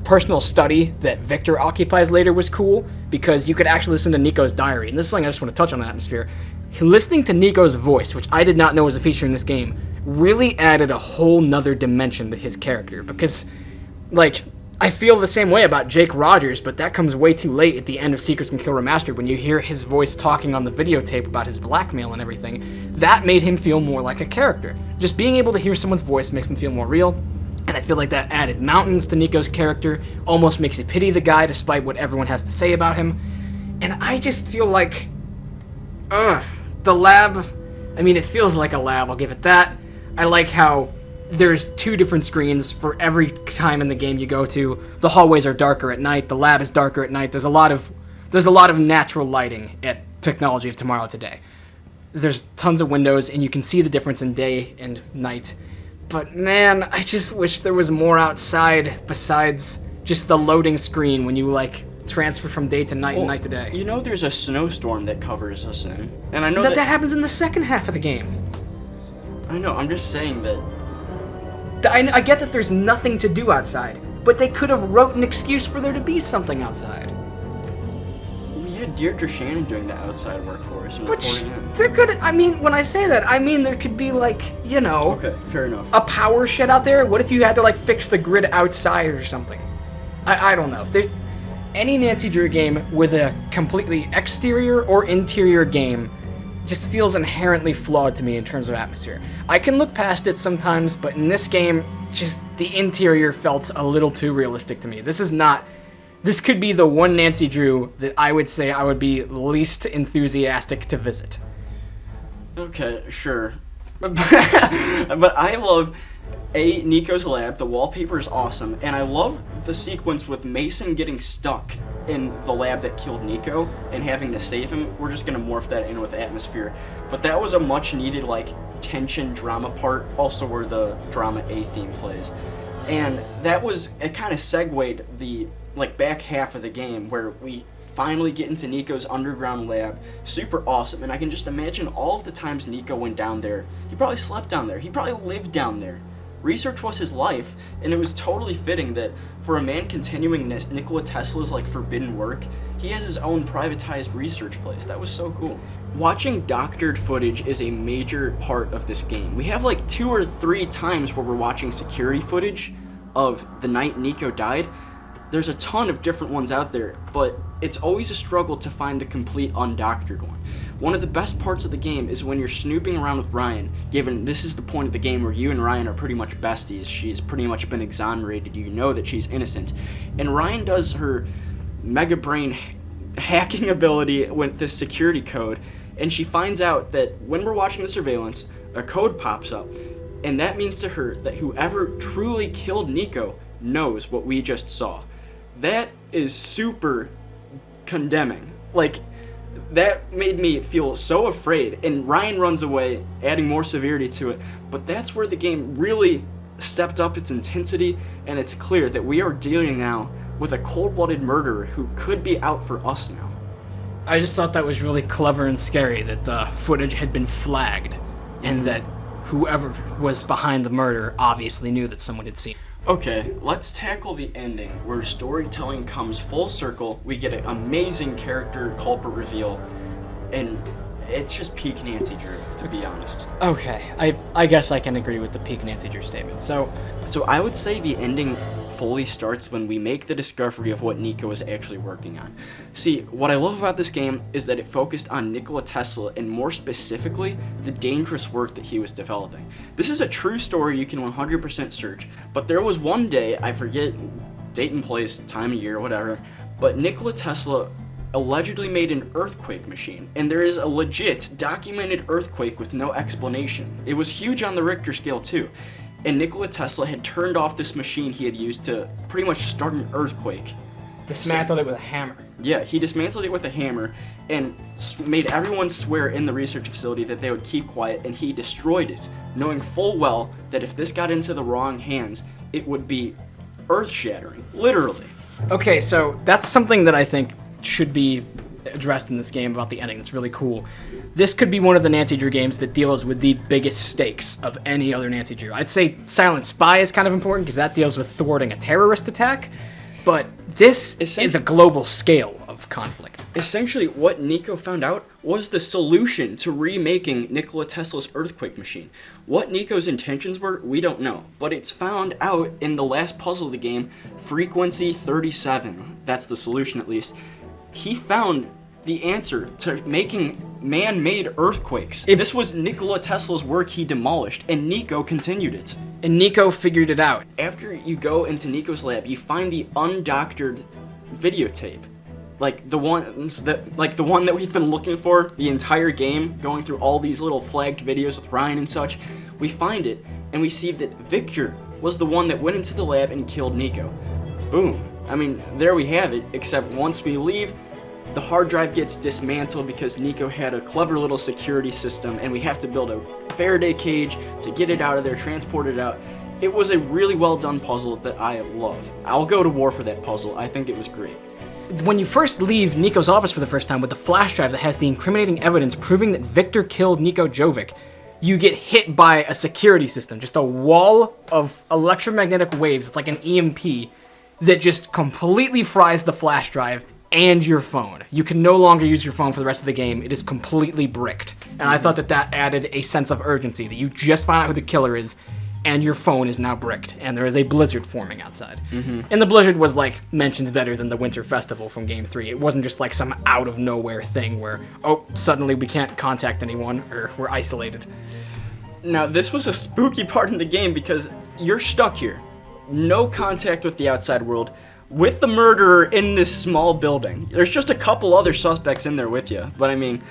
personal study that Victor occupies later was cool, because you could actually listen to Nico's diary. And this is something I just want to touch on Atmosphere. Listening to Nico's voice, which I did not know was a feature in this game, really added a whole nother dimension to his character. Because, like, I feel the same way about Jake Rogers, but that comes way too late at the end of Secrets Can Kill Remastered when you hear his voice talking on the videotape about his blackmail and everything. That made him feel more like a character. Just being able to hear someone's voice makes them feel more real. And I feel like that added mountains to Nico's character, almost makes you pity the guy despite what everyone has to say about him. And I just feel like, the lab, I mean, it feels like a lab, I'll give it that. I like how there's 2 different screens for every time in the game you go to. The hallways are darker at night, the lab is darker at night. There's a lot of natural lighting at Technology of Tomorrow today. There's tons of windows, and you can see the difference in day and night. But man, I just wish there was more outside besides just the loading screen when you, like, transfer from day to night and night to day. You know there's a snowstorm that covers us in. And I know that happens in the second half of the game. I know, I'm just saying that... I get that there's nothing to do outside, but they could have wrote an excuse for there to be something outside. We had Deirdre Shannon doing the outside work for us and But reporting in. there could, I mean, when I say that, I mean there could be, like, you know... Okay, fair enough. A power shed out there? What if you had to, like, fix the grid outside or something? I don't know. Any Nancy Drew game with a completely exterior or interior game just feels inherently flawed to me in terms of atmosphere. I can look past it sometimes, but in this game, just the interior felt a little too realistic to me. This could be the one Nancy Drew that I would say I would be least enthusiastic to visit. Okay, sure. But I love Nico's lab. The wallpaper is awesome, and I love the sequence with Mason getting stuck in the lab that killed Nico and having to save him. We're just gonna morph that in with Atmosphere, but that was a much needed, like, tension drama part, also where the drama A theme plays, and it kind of segued the, like, back half of the game where we finally get into Nico's underground lab. Super awesome, and I can just imagine all of the times Nico went down there. He probably slept down there. He probably lived down there. Research was his life, and it was totally fitting that for a man continuing Nikola Tesla's, like, forbidden work, he has his own privatized research place. That was so cool. Watching doctored footage is a major part of this game. We have like 2 or 3 times where we're watching security footage of the night Nico died. There's a ton of different ones out there, but it's always a struggle to find the complete undoctored one. One of the best parts of the game is when you're snooping around with Ryan, given this is the point of the game where you and Ryan are pretty much besties. She's pretty much been exonerated. You know that she's innocent. And Ryan does her mega brain hacking ability with this security code, and she finds out that when we're watching the surveillance, a code pops up, and that means to her that whoever truly killed Nico knows what we just saw. That is super condemning. Like, that made me feel so afraid, and Ryan runs away, adding more severity to it, but that's where the game really stepped up its intensity, and it's clear that we are dealing now with a cold-blooded murderer who could be out for us now. I just thought that was really clever and scary that the footage had been flagged, and that whoever was behind the murder obviously knew that someone had seen. Okay, let's tackle the ending, where storytelling comes full circle. We get an amazing character culprit reveal, and it's just peak Nancy Drew, to be honest. Okay, I guess I can agree with the peak Nancy Drew statement. So I would say the ending fully starts when we make the discovery of what Nico is actually working on. See, what I love about this game is that it focused on Nikola Tesla and more specifically, the dangerous work that he was developing. This is a true story you can 100% search, but there was one day, I forget date and place, time of year, whatever, but Nikola Tesla allegedly made an earthquake machine, and there is a legit documented earthquake with no explanation. It was huge on the Richter scale too, and Nikola Tesla had turned off this machine he had used to pretty much start an earthquake. Dismantled it with a hammer. Yeah, he dismantled it with a hammer and made everyone swear in the research facility that they would keep quiet, and he destroyed it, knowing full well that if this got into the wrong hands, it would be earth-shattering, literally. Okay, so that's something that I think should be addressed in this game about the ending. It's really cool. This could be one of the Nancy Drew games that deals with the biggest stakes of any other Nancy Drew. I'd say Silent Spy is kind of important because that deals with thwarting a terrorist attack, but this is a global scale of conflict. Essentially, what Nico found out was the solution to remaking Nikola Tesla's earthquake machine. What Nico's intentions were, we don't know, but it's found out in the last puzzle of the game, Frequency 37. That's the solution, at least. He found the answer to making man-made earthquakes. This was Nikola Tesla's work he demolished, and Nico continued it. And Nico figured it out. After you go into Nico's lab, you find the undoctored videotape. Like the one that we've been looking for the entire game, going through all these little flagged videos with Ryan and such. We find it, and we see that Victor was the one that went into the lab and killed Nico. Boom. I mean, there we have it, except once we leave, the hard drive gets dismantled because Nico had a clever little security system, and we have to build a Faraday cage to get it out of there, transport it out. It was a really well done puzzle that I love. I'll go to war for that puzzle. I think it was great. When you first leave Nico's office for the first time with the flash drive that has the incriminating evidence proving that Victor killed Niko Jovic, you get hit by a security system, just a wall of electromagnetic waves. It's like an EMP that just completely fries the flash drive and your phone. You can no longer use your phone for the rest of the game. It is completely bricked. And I thought that added a sense of urgency, that you just found out who the killer is, and your phone is now bricked, and there is a blizzard forming outside. And the blizzard was, like, mentioned better than the Winter Festival from Game 3. It wasn't just, like, some out-of-nowhere thing where, oh, suddenly we can't contact anyone, or we're isolated. Now, this was a spooky part in the game because you're stuck here. No contact with the outside world, with the murderer in this small building. There's just a couple other suspects in there with you, but I mean,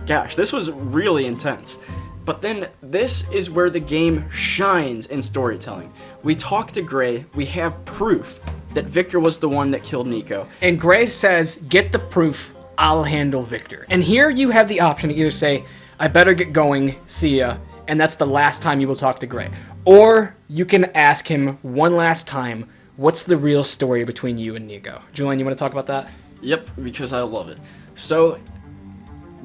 gosh, this was really intense. But then this is where the game shines in storytelling. We talk to Gray, we have proof that Victor was the one that killed Nico. And Gray says, get the proof, I'll handle Victor. And here you have the option to either say, I better get going, see ya, and that's the last time you will talk to Gray. Or you can ask him one last time, what's the real story between you and Nico? Julian, you want to talk about that? Yep, because I love it. So,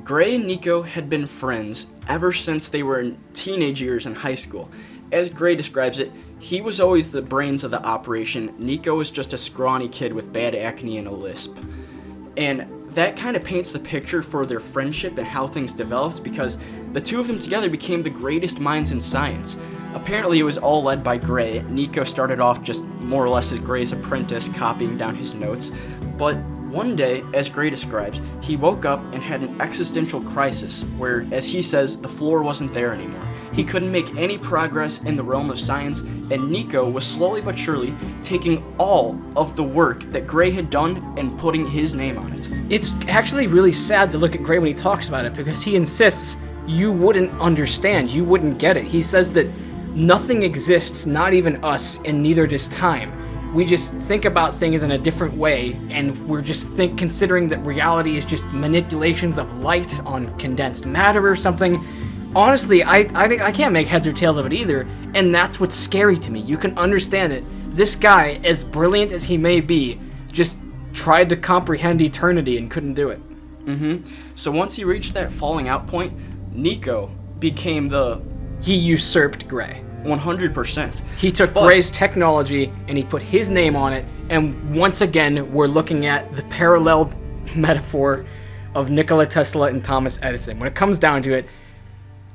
Gray and Nico had been friends ever since they were in teenage years in high school. As Gray describes it, he was always the brains of the operation. Nico was just a scrawny kid with bad acne and a lisp. And that kind of paints the picture for their friendship and how things developed, because the two of them together became the greatest minds in science. Apparently it was all led by Gray. Nico started off just more or less as Gray's apprentice, copying down his notes. But one day, as Gray describes, he woke up and had an existential crisis where, as he says, the floor wasn't there anymore. He couldn't make any progress in the realm of science, and Nico was slowly but surely taking all of the work that Gray had done and putting his name on it. It's actually really sad to look at Gray when he talks about it, because he insists you wouldn't understand, you wouldn't get it. He says that nothing exists, not even us, and neither does time. We just think about things in a different way, and we're just considering that reality is just manipulations of light on condensed matter or something. Honestly, I can't make heads or tails of it either, and that's what's scary to me. You can understand it. This guy, as brilliant as he may be, just tried to comprehend eternity and couldn't do it. So once he reached that falling out point, Nico became He usurped Gray. 100%. He took Gray's technology and he put his name on it, and once again, we're looking at the parallel metaphor of Nikola Tesla and Thomas Edison. When it comes down to it,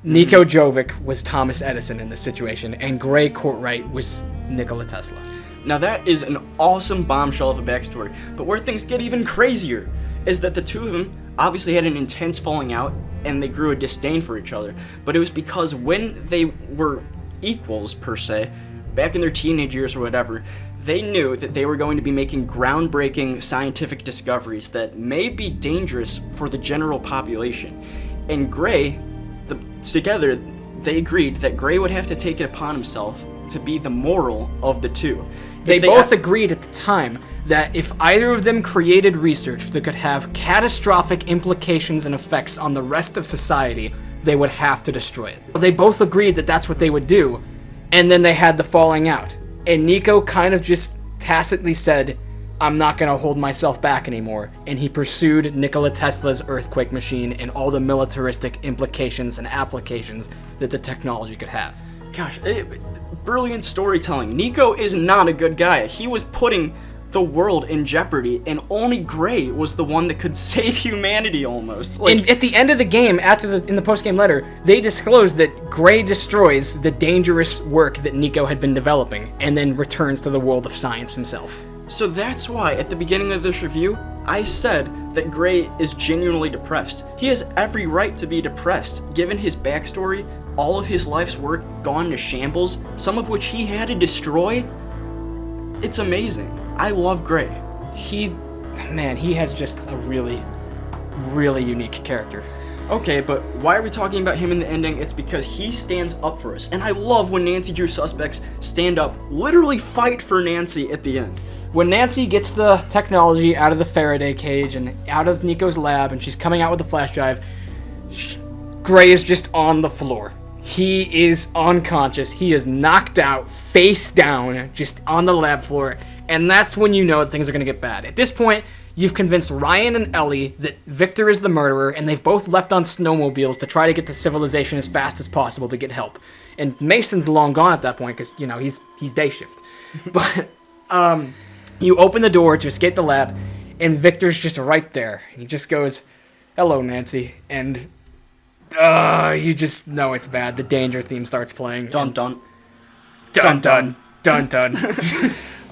Niko Jovic was Thomas Edison in this situation, and Gray Courtwright was Nikola Tesla. Now that is an awesome bombshell of a backstory, but where things get even crazier is that the two of them obviously had an intense falling out and they grew a disdain for each other, but it was because when they were equals, per se, back in their teenage years or whatever, they knew that they were going to be making groundbreaking scientific discoveries that may be dangerous for the general population. And Gray, together, they agreed that Gray would have to take it upon himself to be the moral of the two. They both agreed at the time that if either of them created research that could have catastrophic implications and effects on the rest of society, they would have to destroy it. They both agreed that that's what they would do, and then they had the falling out. And Nico kind of just tacitly said, I'm not going to hold myself back anymore, and he pursued Nikola Tesla's earthquake machine and all the militaristic implications and applications that the technology could have. Gosh, brilliant storytelling. Nico is not a good guy. He was putting the world in jeopardy, and only Gray was the one that could save humanity almost. And at the end of the game, in the post-game letter, they disclosed that Gray destroys the dangerous work that Nico had been developing, and then returns to the world of science himself. So that's why, at the beginning of this review, I said that Gray is genuinely depressed. He has every right to be depressed, given his backstory, all of his life's work gone to shambles, some of which he had to destroy. It's amazing. I love Gray. He has just a really, really unique character. Okay, but why are we talking about him in the ending? It's because he stands up for us. And I love when Nancy Drew suspects stand up, literally fight for Nancy at the end. When Nancy gets the technology out of the Faraday cage and out of Nico's lab, and she's coming out with the flash drive, Gray is just on the floor. He is unconscious. He is knocked out, face down, just on the lab floor. And that's when you know that things are going to get bad. At this point, you've convinced Ryan and Ellie that Victor is the murderer, and they've both left on snowmobiles to try to get to civilization as fast as possible to get help. And Mason's long gone at that point because, he's day shift. But you open the door to escape the lab, and Victor's just right there. He just goes, "Hello, Nancy," and you just know it's bad. The danger theme starts playing. Dun dun. Dun dun. Dun dun.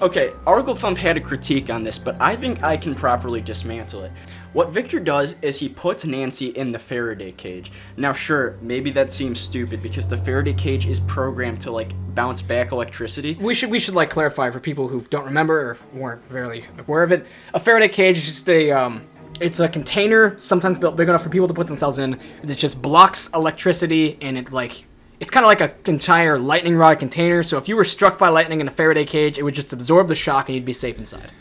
Okay, Arglefumph had a critique on this, but I think I can properly dismantle it. What Victor does is he puts Nancy in the Faraday cage. Now sure, maybe that seems stupid because the Faraday cage is programmed to bounce back electricity. We should clarify for people who don't remember or weren't really aware of it. A Faraday cage is just it's a container, sometimes built big enough for people to put themselves in, that just blocks electricity, and it's kind of like an entire lightning rod container, so if you were struck by lightning in a Faraday cage, it would just absorb the shock and you'd be safe inside.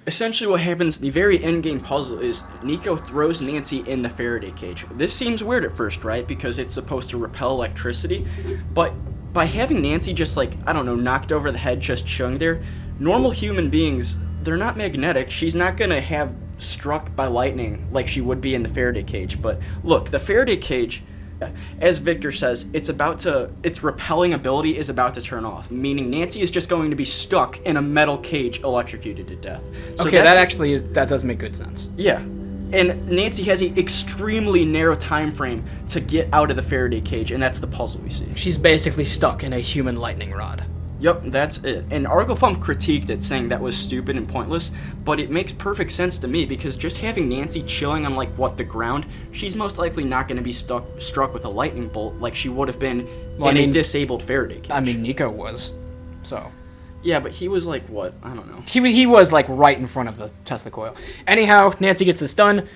Essentially what happens, the very end-game puzzle is Nico throws Nancy in the Faraday cage. This seems weird at first, right? Because it's supposed to repel electricity, but by having Nancy just knocked over the head just chilling there, normal human beings, they're not magnetic. She's not gonna have struck by lightning like she would be in the Faraday cage. But look, the Faraday cage, as Victor says, its repelling ability is about to turn off, meaning Nancy is just going to be stuck in a metal cage electrocuted to death. So okay, that does make good sense. Yeah. And Nancy has an extremely narrow time frame to get out of the Faraday cage, and that's the puzzle we see. She's basically stuck in a human lightning rod. Yep, that's it. And Arglefumph critiqued it, saying that was stupid and pointless, but it makes perfect sense to me because just having Nancy chilling on the ground, she's most likely not going to be struck with a lightning bolt like she would have been a disabled Faraday cage. Nico was, so. Yeah, but he was what? I don't know. He was right in front of the Tesla coil. Anyhow, Nancy gets this done.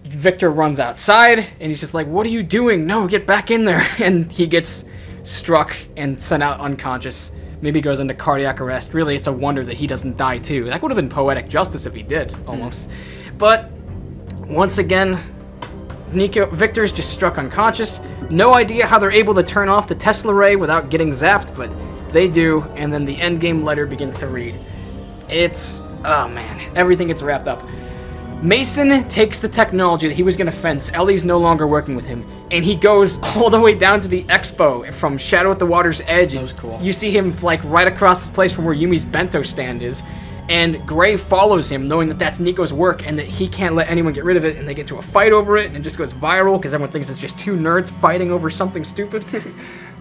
Victor runs outside, and he's just like, "What are you doing? No, get back in there!" And he gets struck and sent out unconscious. Maybe goes into cardiac arrest. Really, it's a wonder that he doesn't die too. That would have been poetic justice if he did, almost. But once again, Victor's just struck unconscious. No idea how they're able to turn off the Tesla ray without getting zapped, but they do. And then the endgame letter begins to read. Everything gets wrapped up. Mason takes the technology that he was going to fence. Ellie's no longer working with him. And he goes all the way down to the expo from Shadow at the Water's Edge. That was cool. You see him right across the place from where Yumi's bento stand is. And Gray follows him, knowing that that's Nico's work and that he can't let anyone get rid of it. And they get into a fight over it, and it just goes viral because everyone thinks it's just two nerds fighting over something stupid.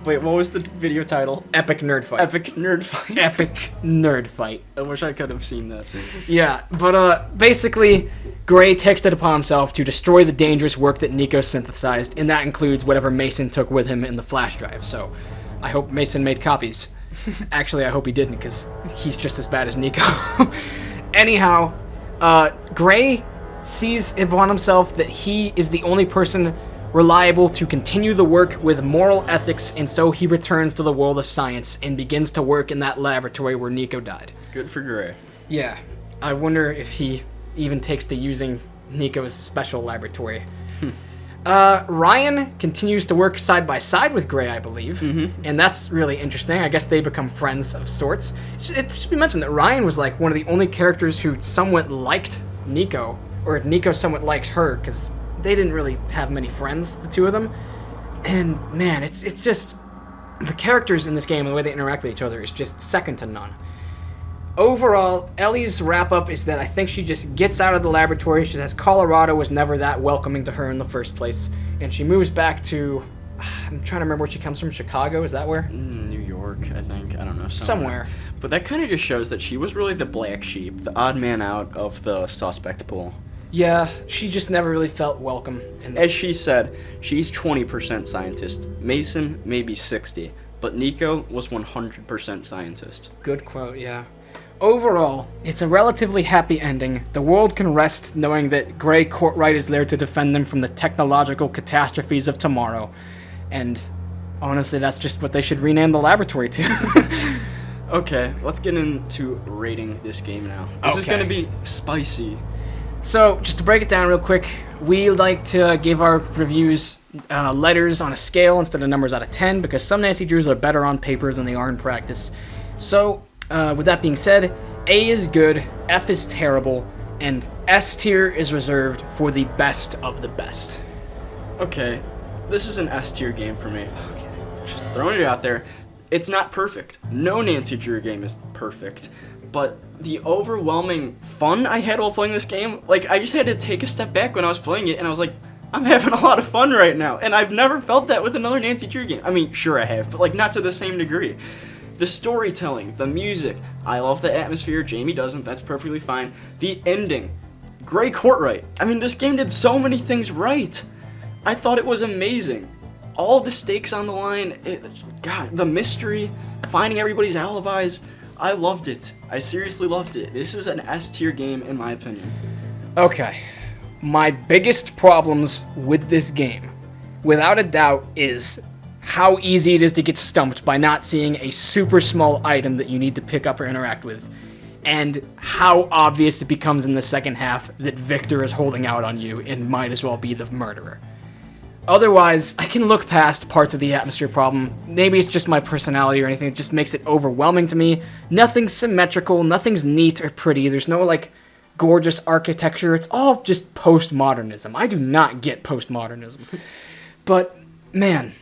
Wait, what was the video title? Epic nerd fight. Epic nerd fight. Epic nerd fight. I wish I could have seen that. Yeah, but basically, Gray takes it upon himself to destroy the dangerous work that Nico synthesized, and that includes whatever Mason took with him in the flash drive. So, I hope Mason made copies. Actually, I hope he didn't, because he's just as bad as Nico. Anyhow, Gray sees upon himself that he is the only person reliable to continue the work with moral ethics, and so he returns to the world of science and begins to work in that laboratory where Nico died. Good for Gray. Yeah, I wonder if he even takes to using Nico's special laboratory. Ryan continues to work side by side with Gray, I believe, and that's really interesting. I guess they become friends of sorts. It should be mentioned that Ryan was like one of the only characters who somewhat liked Nico, or Nico somewhat liked her, because they didn't really have many friends, the two of them. And man, it's just the characters in this game and the way they interact with each other is just second to none. Overall, Ellie's wrap-up is that I think she just gets out of the laboratory. She says Colorado was never that welcoming to her in the first place, and she moves back to, I'm trying to remember where she comes from, Chicago, is that where? New York, I think. I don't know. Somewhere. But that kind of just shows that she was really the black sheep, the odd man out of the suspect pool. Yeah, she just never really felt welcome. And as she said, she's 20% scientist. Mason, maybe 60. But Nico was 100% scientist. Good quote, yeah. Overall, it's a relatively happy ending. The world can rest knowing that Gray Courtright is there to defend them from the technological catastrophes of tomorrow. And honestly, that's just what they should rename the laboratory to. Okay, let's get into rating this game now. This is going to be spicy. So, just to break it down real quick, we like to give our reviews letters on a scale instead of numbers out of 10, because some Nancy Drews are better on paper than they are in practice. So, with that being said, A is good, F is terrible, and S tier is reserved for the best of the best. Okay, this is an S tier game for me. Okay. Just throwing it out there. It's not perfect. No Nancy Drew game is perfect. But the overwhelming fun I had while playing this game, like, I just had to take a step back when I was playing it, and I was like, I'm having a lot of fun right now. And I've never felt that with another Nancy Drew game. I mean, sure I have, but, like, not to the same degree. The storytelling, the music, I love the atmosphere, Jamie doesn't, that's perfectly fine. The ending, Gray Courtright. I mean, this game did so many things right. I thought it was amazing. All the stakes on the line, God, the mystery, finding everybody's alibis, I loved it. I seriously loved it. This is an S tier game in my opinion. Okay, my biggest problems with this game, without a doubt, is how easy it is to get stumped by not seeing a super small item that you need to pick up or interact with, and how obvious it becomes in the second half that Victor is holding out on you and might as well be the murderer. Otherwise, I can look past parts of the atmosphere problem. Maybe it's just my personality or anything. It just makes it overwhelming to me. Nothing's symmetrical. Nothing's neat or pretty. There's no, like, gorgeous architecture. It's all just postmodernism. I do not get postmodernism. But, man,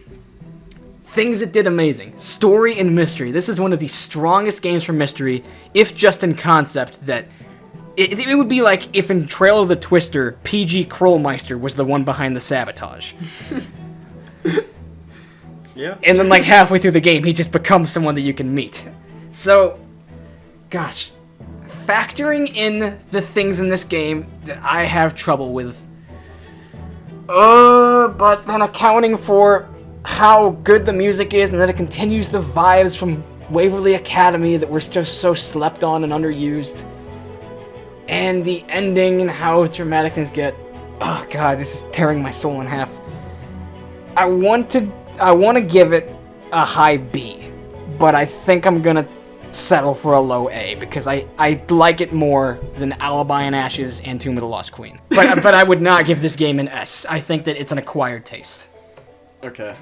things it did amazing. Story and mystery. This is one of the strongest games for mystery, if just in concept, that it would be like if in Trail of the Twister, PG Krollmeister was the one behind the sabotage. Yeah. And then, like, halfway through the game, he just becomes someone that you can meet. So, gosh, factoring in the things in this game that I have trouble with, but then accounting for how good the music is and that it continues the vibes from Waverly Academy that were just so slept on and underused, and the ending and how dramatic things get. Oh god, this is tearing my soul in half. I want to give it a high B, but I think I'm gonna settle for a low A because I like it more than Alibi and Ashes and Tomb of the Lost Queen. But I would not give this game an S. I think that it's an acquired taste. Okay.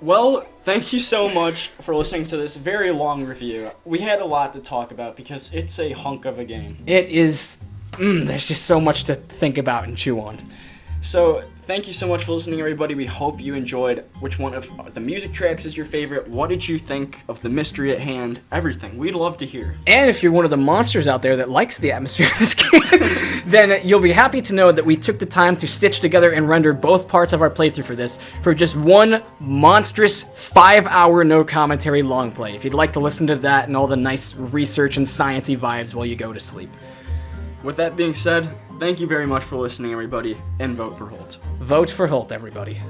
Well, thank you so much for listening to this very long review. We had a lot to talk about because it's a hunk of a game. It is. There's just so much to think about and chew on. So, thank you so much for listening, everybody. We hope you enjoyed. Which one of the music tracks is your favorite? What did you think of the mystery at hand? Everything. We'd love to hear. And if you're one of the monsters out there that likes the atmosphere of this game, then you'll be happy to know that we took the time to stitch together and render both parts of our playthrough for this for just one monstrous 5-hour no commentary long play. If you'd like to listen to that and all the nice research and sciencey vibes while you go to sleep. With that being said, thank you very much for listening, everybody, and vote for Holt. Vote for Holt, everybody.